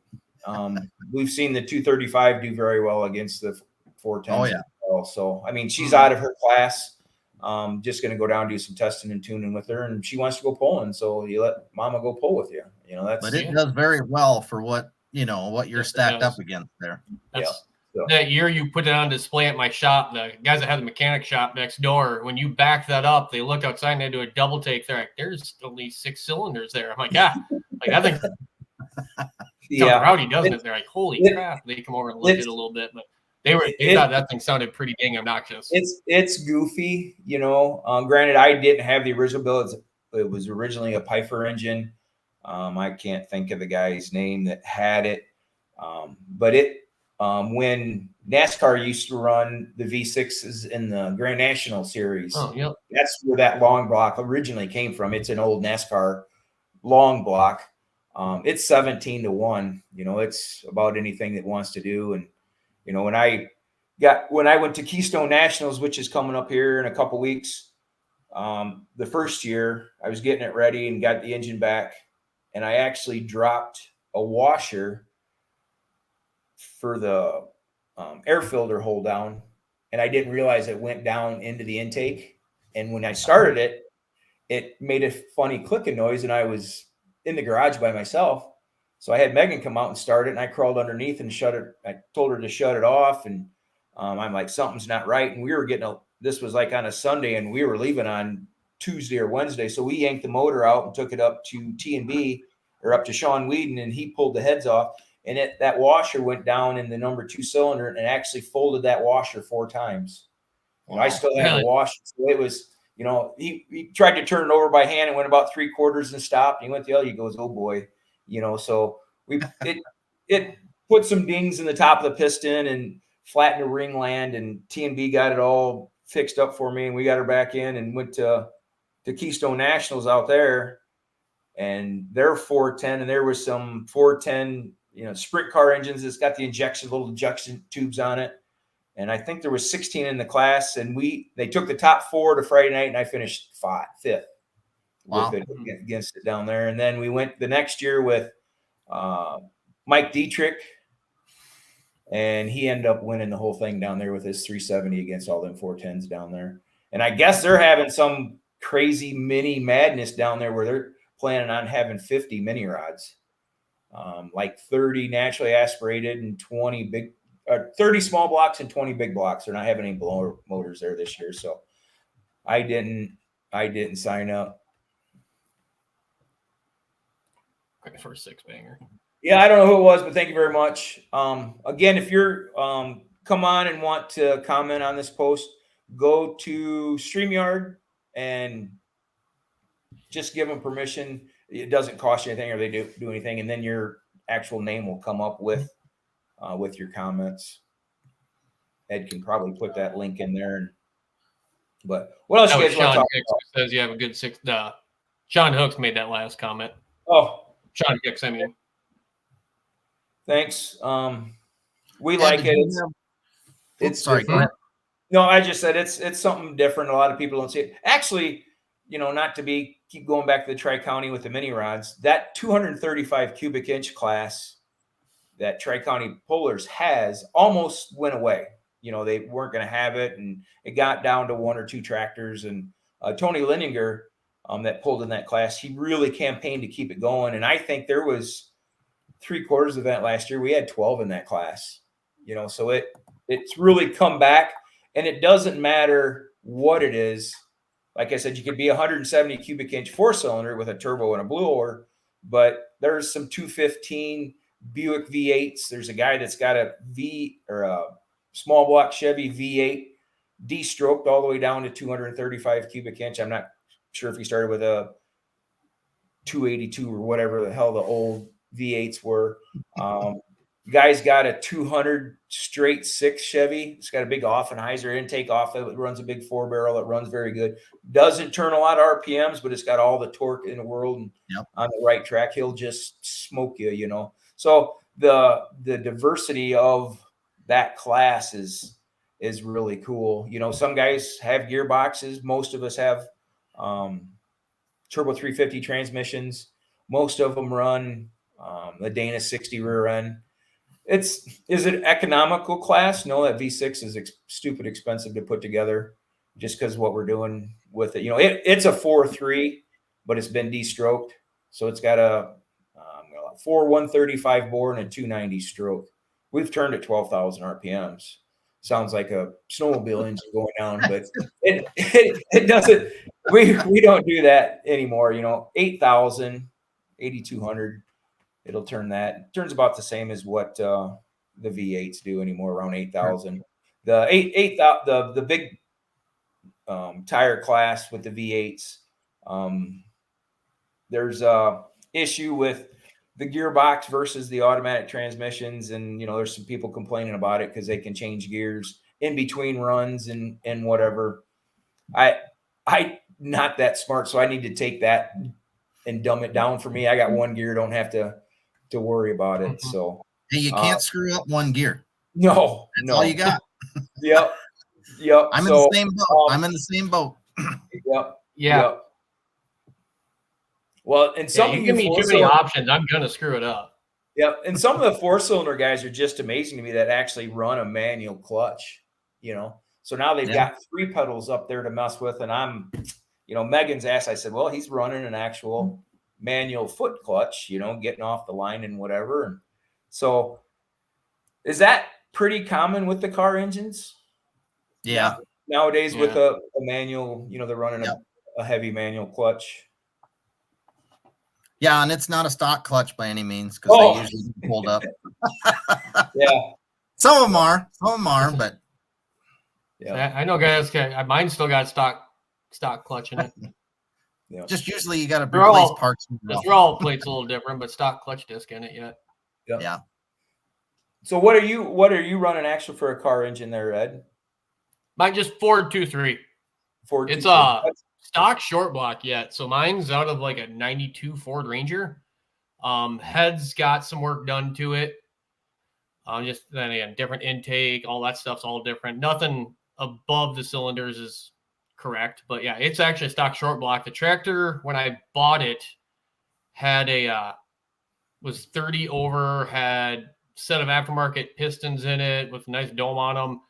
we've seen the 235 do very well against the 410s. Oh, yeah. As well. So, I mean, she's out of her class. Just going to go down, do some testing and tuning with her, and she wants to go pulling. So you let Mama go pull with you. But it does very well for what you're stacked up against there. That year you put it on display at my shop, the guys that had the mechanic shop next door, when you back that up, they look outside and they do a double take. They're like, there's only 6 cylinders there. I'm like, yeah. Like, I think rowdy, doesn't it? They're like, holy crap. They come over and look at it a little bit, but they thought that thing sounded pretty dang obnoxious. It's goofy, Granted, I didn't have the original build. It was originally a Pifer engine. I can't think of the guy's name that had it. But when NASCAR used to run the V6s in the Grand National Series, that's where that long block originally came from. It's an old NASCAR long block. It's 17-1. It's about anything that wants to do. And when I went to Keystone Nationals, which is coming up here in a couple weeks, the first year I was getting it ready and got the engine back, and I actually dropped a washer for the air filter hold down, and I didn't realize it went down into the intake. And when I started it, it made a funny clicking noise, and I was in the garage by myself. So I had Megan come out and start it, and I crawled underneath and shut it. I told her to shut it off, and I'm like, something's not right. And we were this was like on a Sunday, and we were leaving on Tuesday or Wednesday. So we yanked the motor out and took it up to T&B, or up to Sean Whedon, and he pulled the heads off. And that washer went down in the number 2 cylinder and actually folded that washer 4 times. And I still had a washer. So it was, he tried to turn it over by hand and went about 3/4 and stopped. And he went the other, he goes, oh boy, so it put some dings in the top of the piston and flattened the ring land, and T&B got it all fixed up for me. And we got her back in and went to Keystone Nationals out there, and they're 410, and there was some 410, sprint car engines. It's got the little injection tubes on it. And I think there was 16 in the class, and they took the top 4 to Friday night, and I finished 5th with it against it down there. And then we went the next year with Mike Dietrich, and he ended up winning the whole thing down there with his 370 against all them 410s down there. And I guess they're having some crazy mini madness down there where they're planning on having 50 mini rods, like 30 naturally aspirated and 30 small blocks and 20 big blocks. They're not having any blower motors there this year. So I didn't sign up. For a 6-banger. Yeah, I don't know who it was, but thank you very much. Again, if you're come on and want to comment on this post, go to StreamYard and just give them permission. It doesn't cost you anything, or they do anything, and then your actual name will come up with your comments. Ed can probably put that link in there. But what else That you was guys want to Sean talk Hicks about? who says you have a good six. Sean Hooks made that last comment. Oh, Sean Hicks, I mean. thanks. We Ed, like did it. you It's, have- it's sorry, go different. ahead. No, I just said it's something different. A lot of people don't see it. Actually, not to keep going back to the Tri-County with the mini rods, that 235 cubic inch class that Tri-County Pullers has almost went away. They weren't going to have it, and it got down to one or two tractors. And Tony Lindinger, that pulled in that class, he really campaigned to keep it going. And I think there was 3/4 of that last year. We had 12 in that class. So it's really come back, and it doesn't matter what it is. Like I said, you could be 170 cubic inch 4-cylinder with a turbo and a blue oar, but there's some 215 Buick V8s. There's a guy that's got a small block Chevy V8 de-stroked all the way down to 235 cubic inch. I'm not sure if he started with a 282 or whatever the hell the old V8s were. Guy's got a 200 straight 6 Chevy. It's got a big Offenheiser intake off it. It runs a big 4-barrel. It runs very good. Doesn't turn a lot of RPMs, but it's got all the torque in the world. And on the right track, he'll just smoke you, So the diversity of that class is really cool. Some guys have gearboxes. Most of us have turbo 350 transmissions. Most of them run the Dana 60 rear end. Is it economical class? No, that V6 is stupid expensive to put together just because what we're doing with it. It's a 4.3, but it's been de-stroked. So it's got a 135 bore and a 290 stroke. We've turned at 12,000 RPMs. Sounds like a snowmobile engine going down, but it doesn't. We don't do that anymore. 8,000, 8,200. It'll turn that. It turns about the same as what the V8s do anymore, around 8,000. The big tire class with the V8s. There's a issue with the gearbox versus the automatic transmissions, and there's some people complaining about it because they can change gears in between runs and whatever. I not that smart, so I need to take that and dumb it down for me. I got one gear, don't have to worry about it. So hey, you can't screw up one gear. No, That's all you got. Yep. I'm in the same boat. I'm in the same boat. Yep. Yeah. Yep. Well, and some you of give me too many options, I'm gonna screw it up. Yep. And some of the 4-cylinder guys are just amazing to me that actually run a manual clutch, So now they've got 3 pedals up there to mess with. And I'm, Megan's asked, I said, well, he's running an actual manual foot clutch, getting off the line and whatever. And so is that pretty common with the car engines? Yeah. Nowadays with a manual, they're running a heavy manual clutch. Yeah, and it's not a stock clutch by any means because they usually pulled up. Yeah. Some of them are, but yeah. I know guys. Mine still got stock clutch in it. Yeah. Just usually you got to replace parts. The throttle plate's a little different, but stock clutch disc in it yet. Yeah. So what are you running actually for a car engine there, Ed? Mine just Ford 2.3. It's a stock short block yet. So mine's out of like a 92 Ford Ranger. Head's got some work done to it. Just then again, different intake, all that stuff's all different. Nothing above the cylinders is correct, but yeah, it's actually a stock short block. The tractor, when I bought it, had was 30 over, had set of aftermarket pistons in it with a nice dome on them.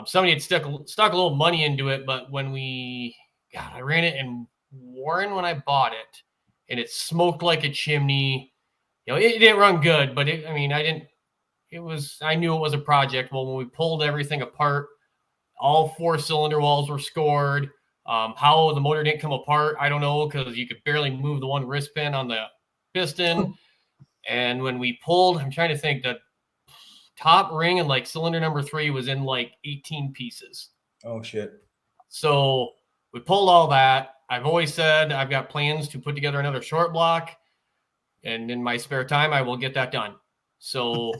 Somebody had stuck a little money into it, but when I ran it in Warren when I bought it, and it smoked like a chimney. It didn't run good, but I knew it was a project. Well, when we pulled everything apart, all 4 cylinder walls were scored. How the motor didn't come apart, I don't know, because you could barely move the one wrist pin on the piston. And when we pulled, I'm trying to think, the top ring and like cylinder number 3 was in like 18 pieces. Oh shit. So we pulled all that. I've always said I've got plans to put together another short block, and in my spare time, I will get that done. So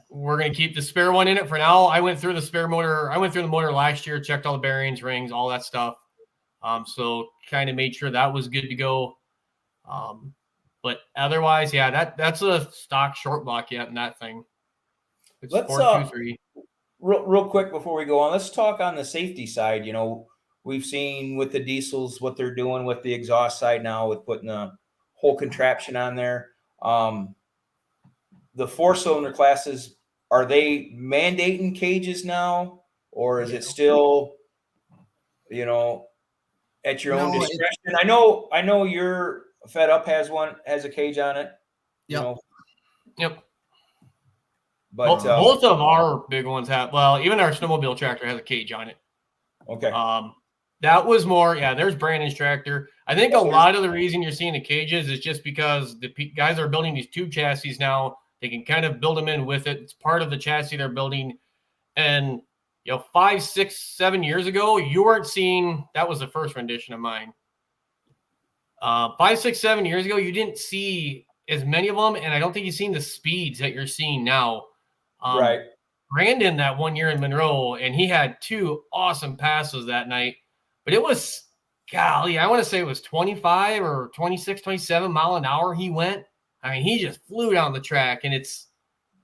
we're going to keep the spare one in it for now. I went through the spare motor. I went through the motor last year, checked all the bearings, rings, all that stuff. So kind of made sure that was good to go. But otherwise, yeah, that's a stock short block yet in that thing. It's Let's 423. real quick before we go on, let's talk on the safety side. We've seen with the diesels what they're doing with the exhaust side now with putting a whole contraption on there. The 4-cylinder classes, are they mandating cages now, or is it still, at your own discretion? I know your Fed Up has a cage on it. Yep. Yep. But both of our big ones have. Well, even our snowmobile tractor has a cage on it. Okay. That was more. Yeah, there's Brandon's tractor. I think a lot of the reason you're seeing the cages is just because the guys are building these tube chassis now. They can kind of build them in with it. It's part of the chassis they're building. And 5, 6, 7 years ago, you weren't seeing. That was the first rendition of mine. 5, 6, 7 years ago, you didn't see as many of them, and I don't think you've seen the speeds that you're seeing now. Right. Brandon that one year in Monroe, and he had 2 awesome passes that night, but it was, golly, I want to say it was 25 or 26, 27 mile an hour he went. I mean, he just flew down the track, and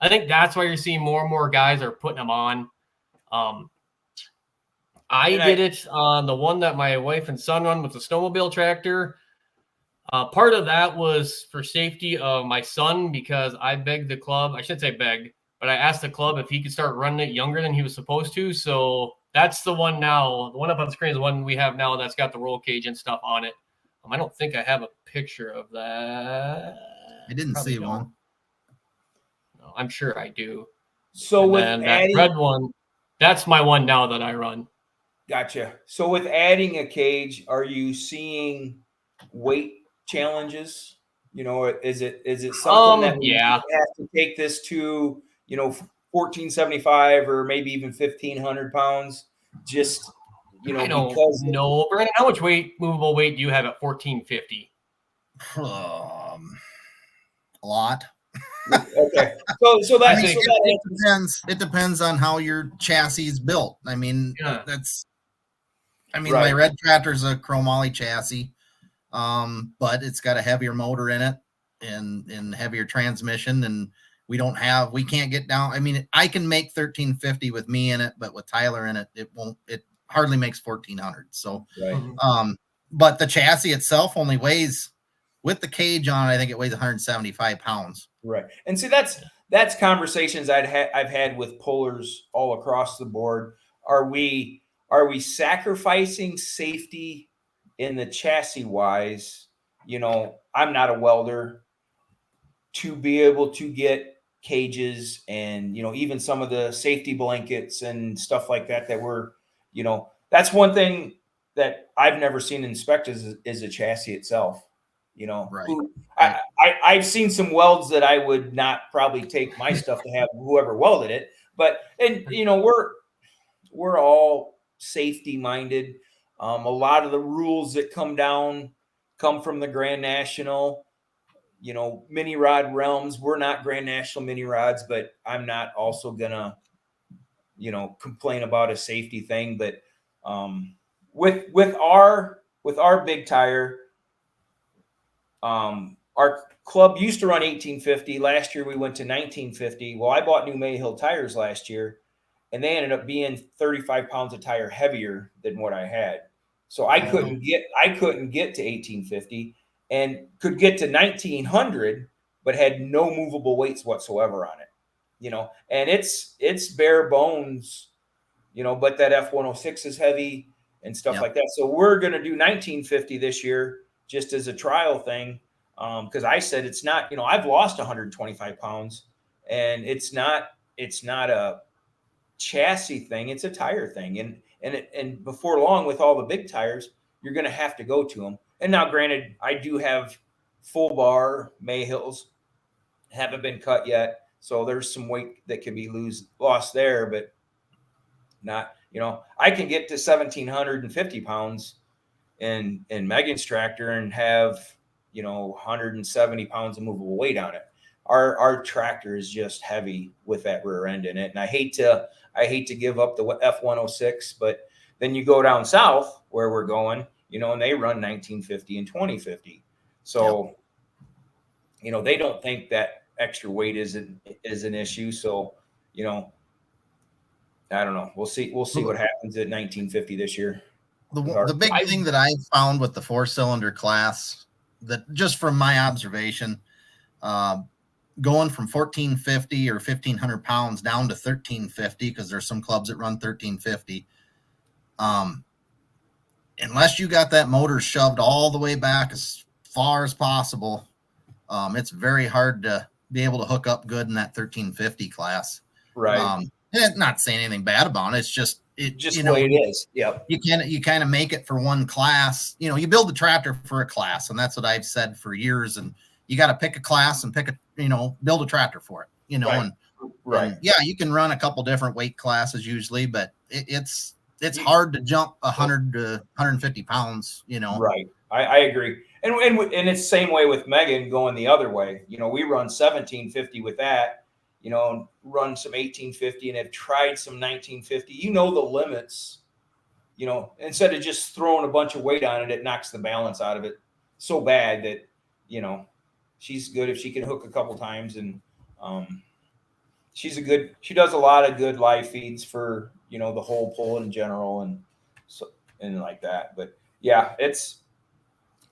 I think that's why you're seeing more and more guys are putting them on. I did it on the one that my wife and son run with the snowmobile tractor. Part of that was for safety of my son, because I begged the club. I should say begged, but I asked the club if he could start running it younger than he was supposed to. So that's the one now. The one up on the screen is the one we have now that's got the roll cage and stuff on it. I don't think I have a picture of that. I didn't see one. No, I'm sure I do. So and with then that red one, that's my one now that I run. Gotcha. So with adding a cage, are you seeing weight challenges? Is it something that you have to take this to, 1475 or maybe even 1500 pounds? Just, I don't know. Brandon, how much movable weight do you have at 1450? A lot. Okay. So it depends. It depends on how your chassis is built. I mean, my red tractor is a chromoly chassis, but it's got a heavier motor in it and heavier transmission, and we can't get down. I mean, I can make 1350 with me in it, but with Tyler in it, it hardly makes 1400. So, but the chassis itself only weighs, with the cage on, I think it weighs 175 pounds. Right. And see, that's conversations I've had with pullers all across the board. Are we sacrificing safety in the chassis wise? I'm not a welder, to be able to get cages and, even some of the safety blankets and stuff like that we're, that's one thing that I've never seen inspected is a chassis itself. Right. I've seen some welds that I would not probably take my stuff to have whoever welded it, but we're all safety minded. A lot of the rules that come from the Grand National, mini rod realms. We're not Grand National mini rods, but I'm not also gonna, complain about a safety thing. But with our big tire, our club used to run 1850. Last year we went to 1950. Well, I bought new Mayhill tires last year, and they ended up being 35 pounds of tire heavier than what I had. So I couldn't get to 1850 and could get to 1900, but had no movable weights whatsoever on it. And it's bare bones, but that F106 is heavy and stuff like that. So we're going to do 1950 this year, just as a trial thing. Because I said it's not, I've lost 125 pounds, and it's not a chassis thing, it's a tire thing. And before long, with all the big tires, you're going to have to go to them. And now, granted, I do have full bar Mayhills, haven't been cut yet, so there's some weight that can be lost there, but I can get to 1,750 pounds in Megan's tractor and have, 170 pounds of movable weight on it. Our tractor is just heavy with that rear end in it. And I hate to give up the F106, but then you go down south where we're going, and they run 1950 and 2050. So, they don't think that extra weight is an issue. So, I don't know. We'll see what happens at 1950 this year. The big thing that I found with the 4-cylinder class, that just from my observation, going from 1,450 or 1,500 pounds down to 1,350, because there's some clubs that run 1,350. Unless you got that motor shoved all the way back as far as possible, it's very hard to be able to hook up good in that 1,350 class. Right. Not saying anything bad about it. It's just the way it is. Yep. You kind of make it for one class. You build the tractor for a class, and that's what I've said for years. And you got to pick a class and build a tractor for it. Right. And yeah, you can run a couple different weight classes usually, but it's hard to jump 100 to 150 pounds. Right. I agree. And it's the same way with Megan going the other way. We run 1,750 with that. Run some 1850 and have tried some 1950. The limits, instead of just throwing a bunch of weight on it, it knocks the balance out of it so bad that, she's good if she can hook a couple times. And she does a lot of good live feeds for, the whole pull in general and like that. But yeah, it's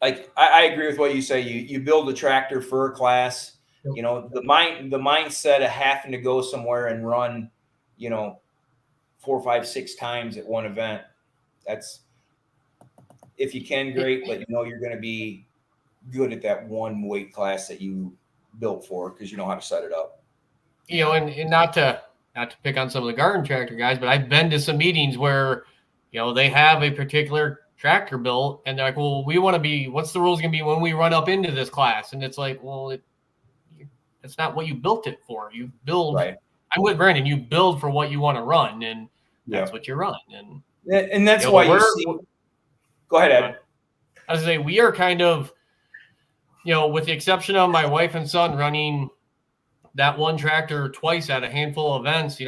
like, I agree with what you say. You build a tractor for a class. The mindset of having to go somewhere and run, 4, 5, 6 times at one event. That's, if you can, great, but you're going to be good at that one weight class that you built for, because you know how to set it up. And not to pick on some of the garden tractor guys, but I've been to some meetings where, they have a particular tractor built and they're like, well, we want to be, what's the rules going to be when we run up into this class? And it's like, well, it's not what you built it for. You build, right. I'm with Brandon, you build for what you want to run, and that's what you run. And that's why go ahead, Ed. I was saying, we are kind of, with the exception of my wife and son running that one tractor twice at a handful of events,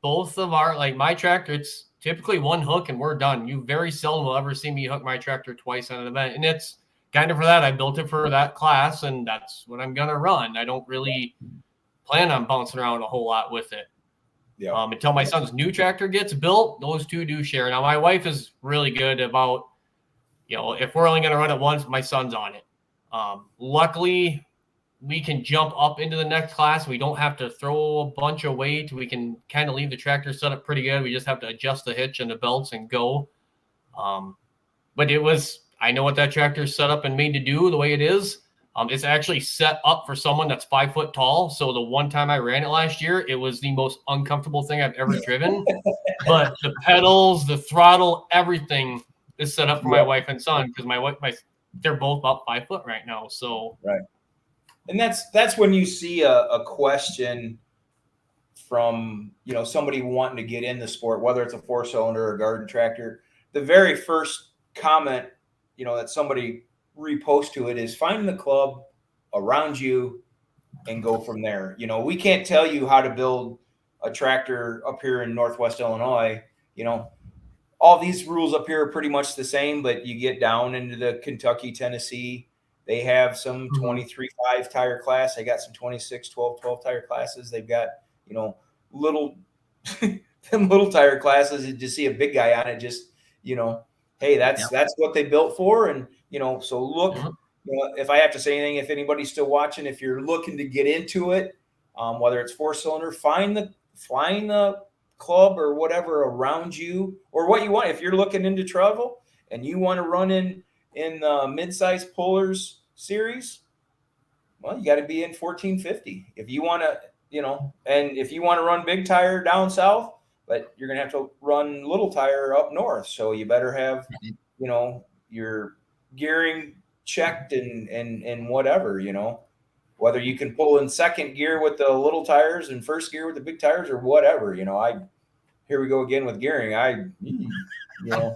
both of my tractor, it's typically one hook and we're done. You very seldom will ever see me hook my tractor twice at an event. And it's kind of for that. I built it for that class, and that's what I'm going to run. I don't really plan on bouncing around a whole lot with it. Yeah. Until my son's new tractor gets built, those two do share. Now, my wife is really good about, if we're only going to run it once, my son's on it. Luckily, we can jump up into the next class. We don't have to throw a bunch of weight. We can kind of leave the tractor set up pretty good. We just have to adjust the hitch and the belts and go. But I know what that tractor is set up and made to do the way it is. It's actually set up for someone that's 5 foot tall. So the one time I ran it last year, it was the most uncomfortable thing I've ever driven. But the pedals, the throttle, everything is set up for my wife and son, because they're both about 5 foot right now. So right. And that's when you see a question from somebody wanting to get in the sport, whether it's a 4-cylinder or a garden tractor. The very first comment that somebody repost to it is, find the club around you and go from there. We can't tell you how to build a tractor up here in Northwest Illinois. All these rules up here are pretty much the same, but you get down into the Kentucky, Tennessee, they have some 23.5 tire class. They got some 26, 12 tire classes. They've got, little tire classes. You just see a big guy on it, just, hey, that's what they built for. And, so look, if I have to say anything, if anybody's still watching, if you're looking to get into it, whether it's 4-cylinder, find the club or whatever around you, or what you want. If you're looking into travel and you want to run in the mid-size pullers series, well, you got to be in 1450. If you want to, and if you want to run big tire down south, but you're going to have to run little tire up north. So you better have, your gearing checked and whatever, whether you can pull in second gear with the little tires and first gear with the big tires or whatever, here we go again with gearing. You know,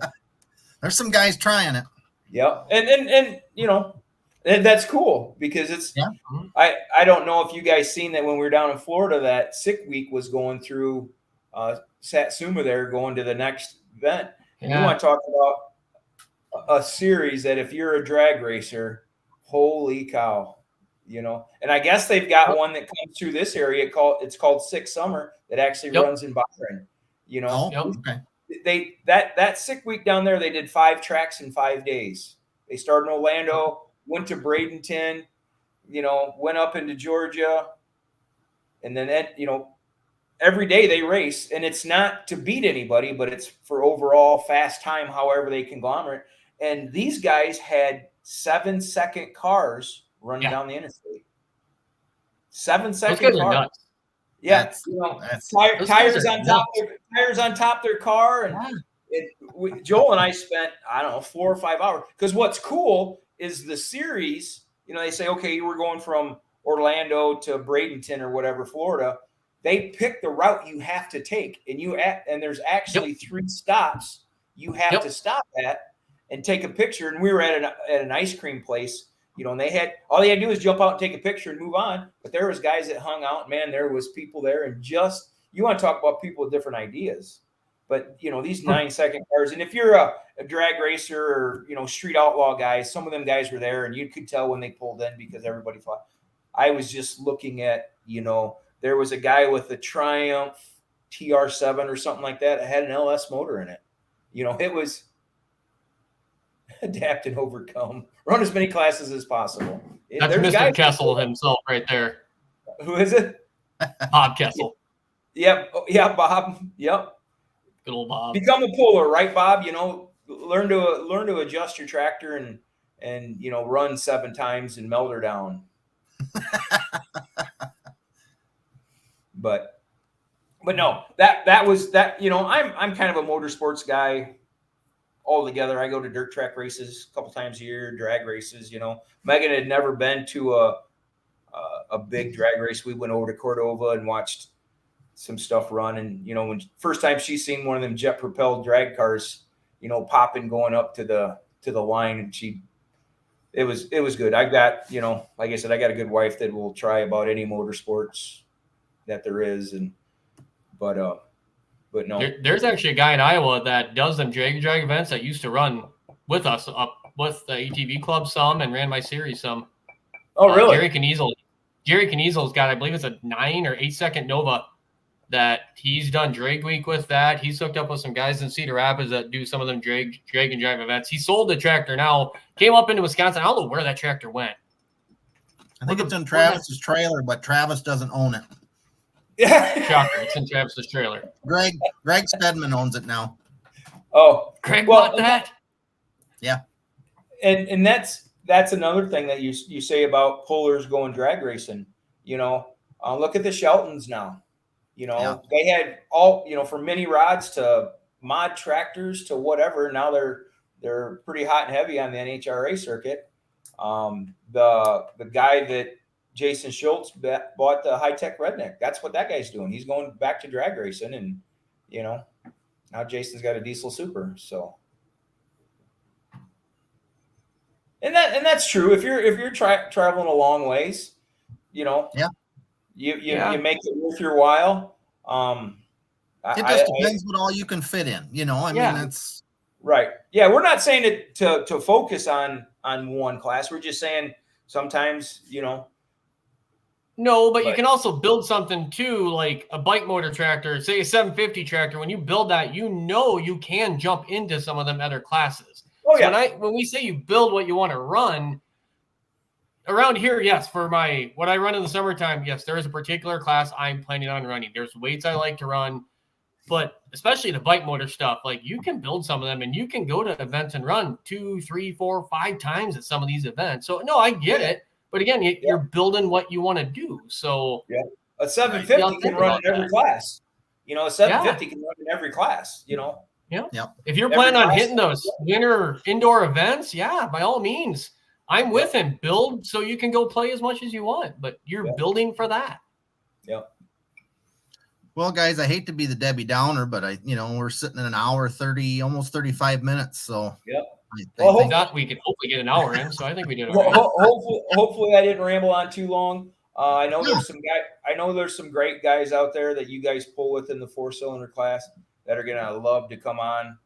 There's some guys trying it. yeah, and you know, and that's cool because it's. Yeah. I don't know if you guys seen that when we were down in Florida, that sick week was going through Satsuma there, going to the next event. And you want to talk about a series that if you're a drag racer, holy cow, you know. And I guess they've got one that comes through this area it's called Six Summer that actually runs in Byron. You know, Okay. That sick week down there, they did 5 tracks in 5 days. They started in Orlando, went to Bradenton, you know, went up into Georgia, and then you know, every day they race, and it's not to beat anybody, but it's for overall fast time, however they conglomerate. And these guys had 7-second cars running down the interstate. 7-second cars. Yeah, you know, tires on top of their car, and Joel and I spent, I don't know, 4 or 5 hours. Because what's cool is the series. You know, they say, okay, we're going from Orlando to Bradenton or whatever, Florida. They pick the route you have to take, and there's actually 3 stops you have to stop at and take a picture. And we were at an ice cream place, you know, and all they had to do was jump out and take a picture and move on. But there was guys that hung out. Man, there was people there, and just you want to talk about people with different ideas. But you know, these 9-second cars, and if you're a drag racer or, you know, street outlaw guys, some of them guys were there, and you could tell when they pulled in because everybody thought. I was just looking at, you know, there was a guy with a Triumph TR7 or something like that. It had an LS motor in it. You know, it was adapt and overcome. Run as many classes as possible. That's Mr. Kessel himself right there. Who is it? Bob Kessel. Yep. Yeah, Bob. Yep. Good old Bob. Become a puller, right, Bob? You know, learn to adjust your tractor and you know, run 7 times and melt her down. But no, that was that. You know, I'm kind of a motorsports guy altogether. I go to dirt track races a couple times a year, drag races. You know, Megan had never been to a big drag race. We went over to Cordova and watched some stuff run. And, you know, when first time she seen one of them jet propelled drag cars, you know, popping, going up to the line, and it was good. I've got, you know, like I said, I got a good wife that will try about any motorsports that there is. And, but no, there's actually a guy in Iowa that does them drag events that used to run with us up with the ATV club some and ran my series some. Oh, really? Jerry Kniesel's got, I believe it's a 9 or 8 second Nova that he's done drag week with that. He's hooked up with some guys in Cedar Rapids that do some of them drag and drive events. He sold the tractor now, came up into Wisconsin. I don't know where that tractor went. I think it's in Travis's trailer, but Travis doesn't own it. Shocker. It's in Travis's trailer. Greg Stedman owns it now. Oh, Greg bought that? Yeah. And that's another thing that you say about pullers going drag racing. You know, look at the Sheltons now. You know, they had all, you know, from mini rods to mod tractors to whatever. Now they're pretty hot and heavy on the NHRA circuit. The guy that Jason Schultz bought the High Tech Redneck. That's what that guy's doing. He's going back to drag racing, and you know, now Jason's got a diesel super. So, and that's true. If you're traveling a long ways, you know, you make it worth your while. It just depends what all you can fit in. You know, I mean, that's right. Yeah, we're not saying it to focus on one class. We're just saying sometimes, you know. No, but you can also build something too, like a bike motor tractor, say a 750 tractor. When you build that, you know you can jump into some of them other classes. Oh, yeah. So when we say you build what you want to run, around here, yes, for what I run in the summertime, yes, there is a particular class I'm planning on running. There's weights I like to run, but especially the bike motor stuff, like you can build some of them and you can go to events and run 2, 3, 4, 5 times at some of these events. So no, I get it. But again, you're building what you want to do. So a 750 can run in every class. You know, a 750 can run in every class, you know. If you're planning on hitting those winter indoor events, by all means, I'm with him. Build so you can go play as much as you want, but you're building for that. Well, guys, I hate to be the Debbie Downer, but we're sitting in an hour, 30, almost 35 minutes. So Yep. I I think thought we could hopefully get an hour in, so I think we did all right. Hopefully I didn't ramble on too long. I know No. there's some great guys out there that you guys pull with in the 4-cylinder class that are gonna love to come on.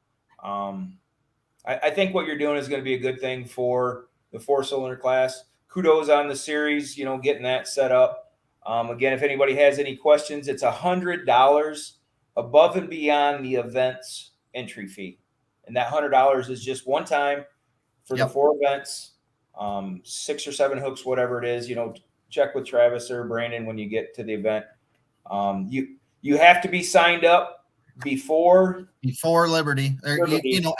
I think what you're doing is going to be a good thing for the 4-cylinder class. Kudos on the series, getting that set up. Again, if anybody has any questions, it's $100 above and beyond the event's entry fee. And that $100 is just one time for the 4 events, 6 or 7 hooks, whatever it is. Check with Travis or Brandon when you get to the event. You have to be signed up before Liberty, or,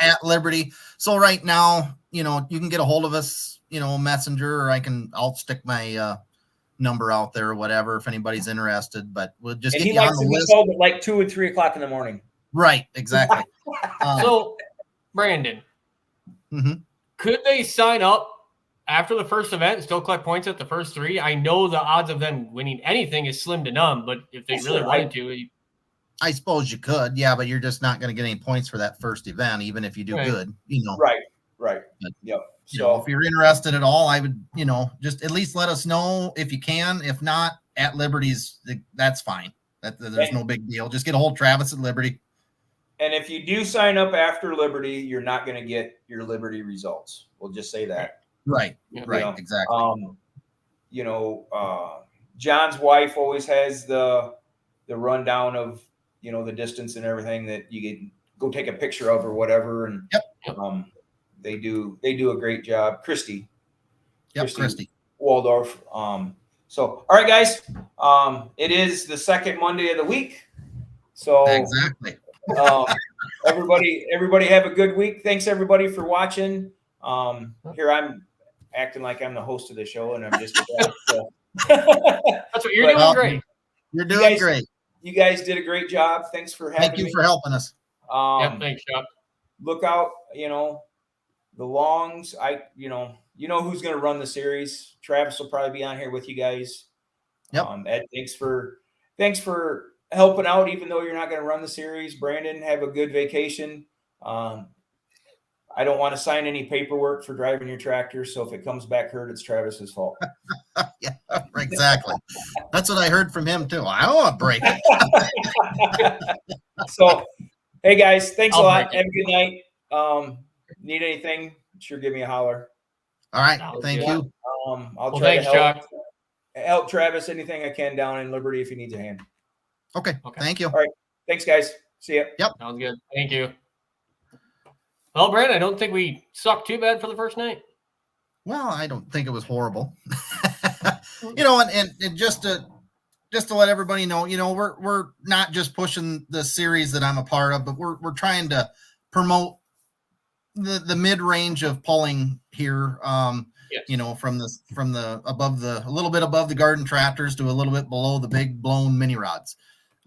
at Liberty. So right now, you can get a hold of us, Messenger, or I'll stick my number out there or whatever if anybody's interested. But we'll just get you on the list. Called at like 2 and 3 o'clock in the morning. Right, exactly. So, Brandon, could they sign up after the first event and still collect points at the first 3? I know the odds of them winning anything is slim to none, but if they really wanted to, I suppose you could, yeah, but you're just not going to get any points for that first event, even if you do good, Right. But, yep. So if you're interested at all, I would, just at least let us know if you can. If not, at Liberty's, that's fine. There's no big deal. Just get a hold of Travis at Liberty. And if you do sign up after Liberty, you're not going to get your Liberty results. We'll just say that. Right. Exactly. John's wife always has the rundown of the distance and everything that you can go take a picture of or whatever. And they do a great job. Christy Waldorf. So, all right, guys, it is the second Monday of the week. So exactly. Everybody have a good week. Thanks everybody for watching. Here I'm acting like I'm the host of the show and I'm just so. That's what you're doing. Great. You're doing great. You guys did a great job. Thanks for having me. Thank you for helping us. Thanks, Chuck. Look out, the longs. Who's going to run the series. Travis will probably be on here with you guys. Yep. Ed, thanks for helping out, even though you're not going to run the series. Brandon, have a good vacation. I don't want to sign any paperwork for driving your tractor. So if it comes back hurt, it's Travis's fault. Yeah, exactly. That's what I heard from him too. I don't want to break it. So, hey guys, thanks a lot. Have a good night. Need anything? Sure, give me a holler. All right. Thank you. I'll try to help Travis anything I can down in Liberty if he needs a hand. Okay. Thank you. All right. Thanks, guys. See ya. Yep. Sounds good. Thank you. Well, Brandon, I don't think we sucked too bad for the first night. Well, I don't think it was horrible. And just to let everybody know, we're not just pushing the series that I'm a part of, but we're trying to promote the mid-range of pulling here. Yes. From the a little bit above the garden tractors to a little bit below the big blown mini rods.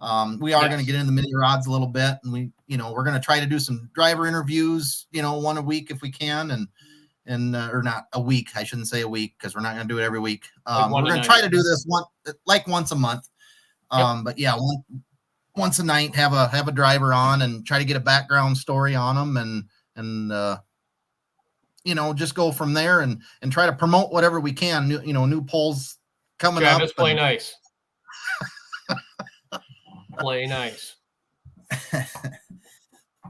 We are going to get into the mini rods a little bit, and we're going to try to do some driver interviews, one a week if we can, or not a week. I shouldn't say a week because we're not going to do it every week. We're going to try to do this once a month. But yeah, once a night, have a driver on and try to get a background story on them and just go from there and try to promote whatever we can. New polls coming up. Travis, play nice. Play nice.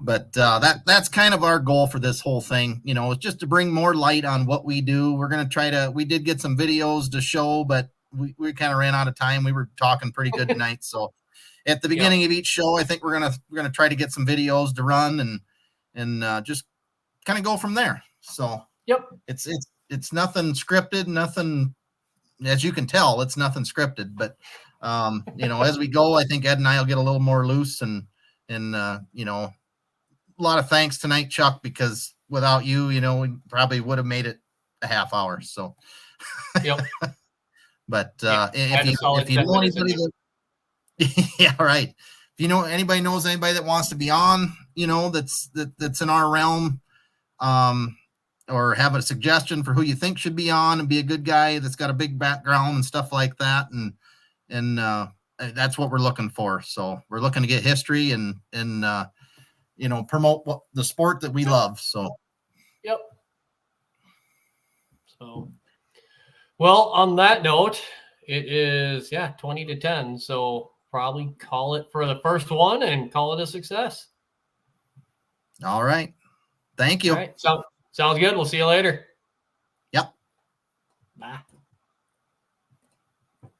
But that's kind of our goal for this whole thing. It's just to bring more light on what we do. We're going to we did get some videos to show, but we kind of ran out of time. We were talking pretty good tonight. So at the beginning of each show, I think we're going to try to get some videos to run and just kind of go from there. So it's nothing scripted, nothing, as you can tell, it's nothing scripted, but as we go, I think Ed and I will get a little more loose and a lot of thanks tonight, Chuck, because without you, we probably would have made it a half hour. So, but if you know anybody right. If anybody knows anybody that wants to be on, that's in our realm, or have a suggestion for who you think should be on and be a good guy that's got a big background and stuff like that. And that's what we're looking for. So we're looking to get history and promote the sport that we love. So. Yep. So, well, on that note, it is 20-10. So probably call it for the first one and call it a success. All right. Thank you. All right. Sounds good. We'll see you later. Yep. Bye.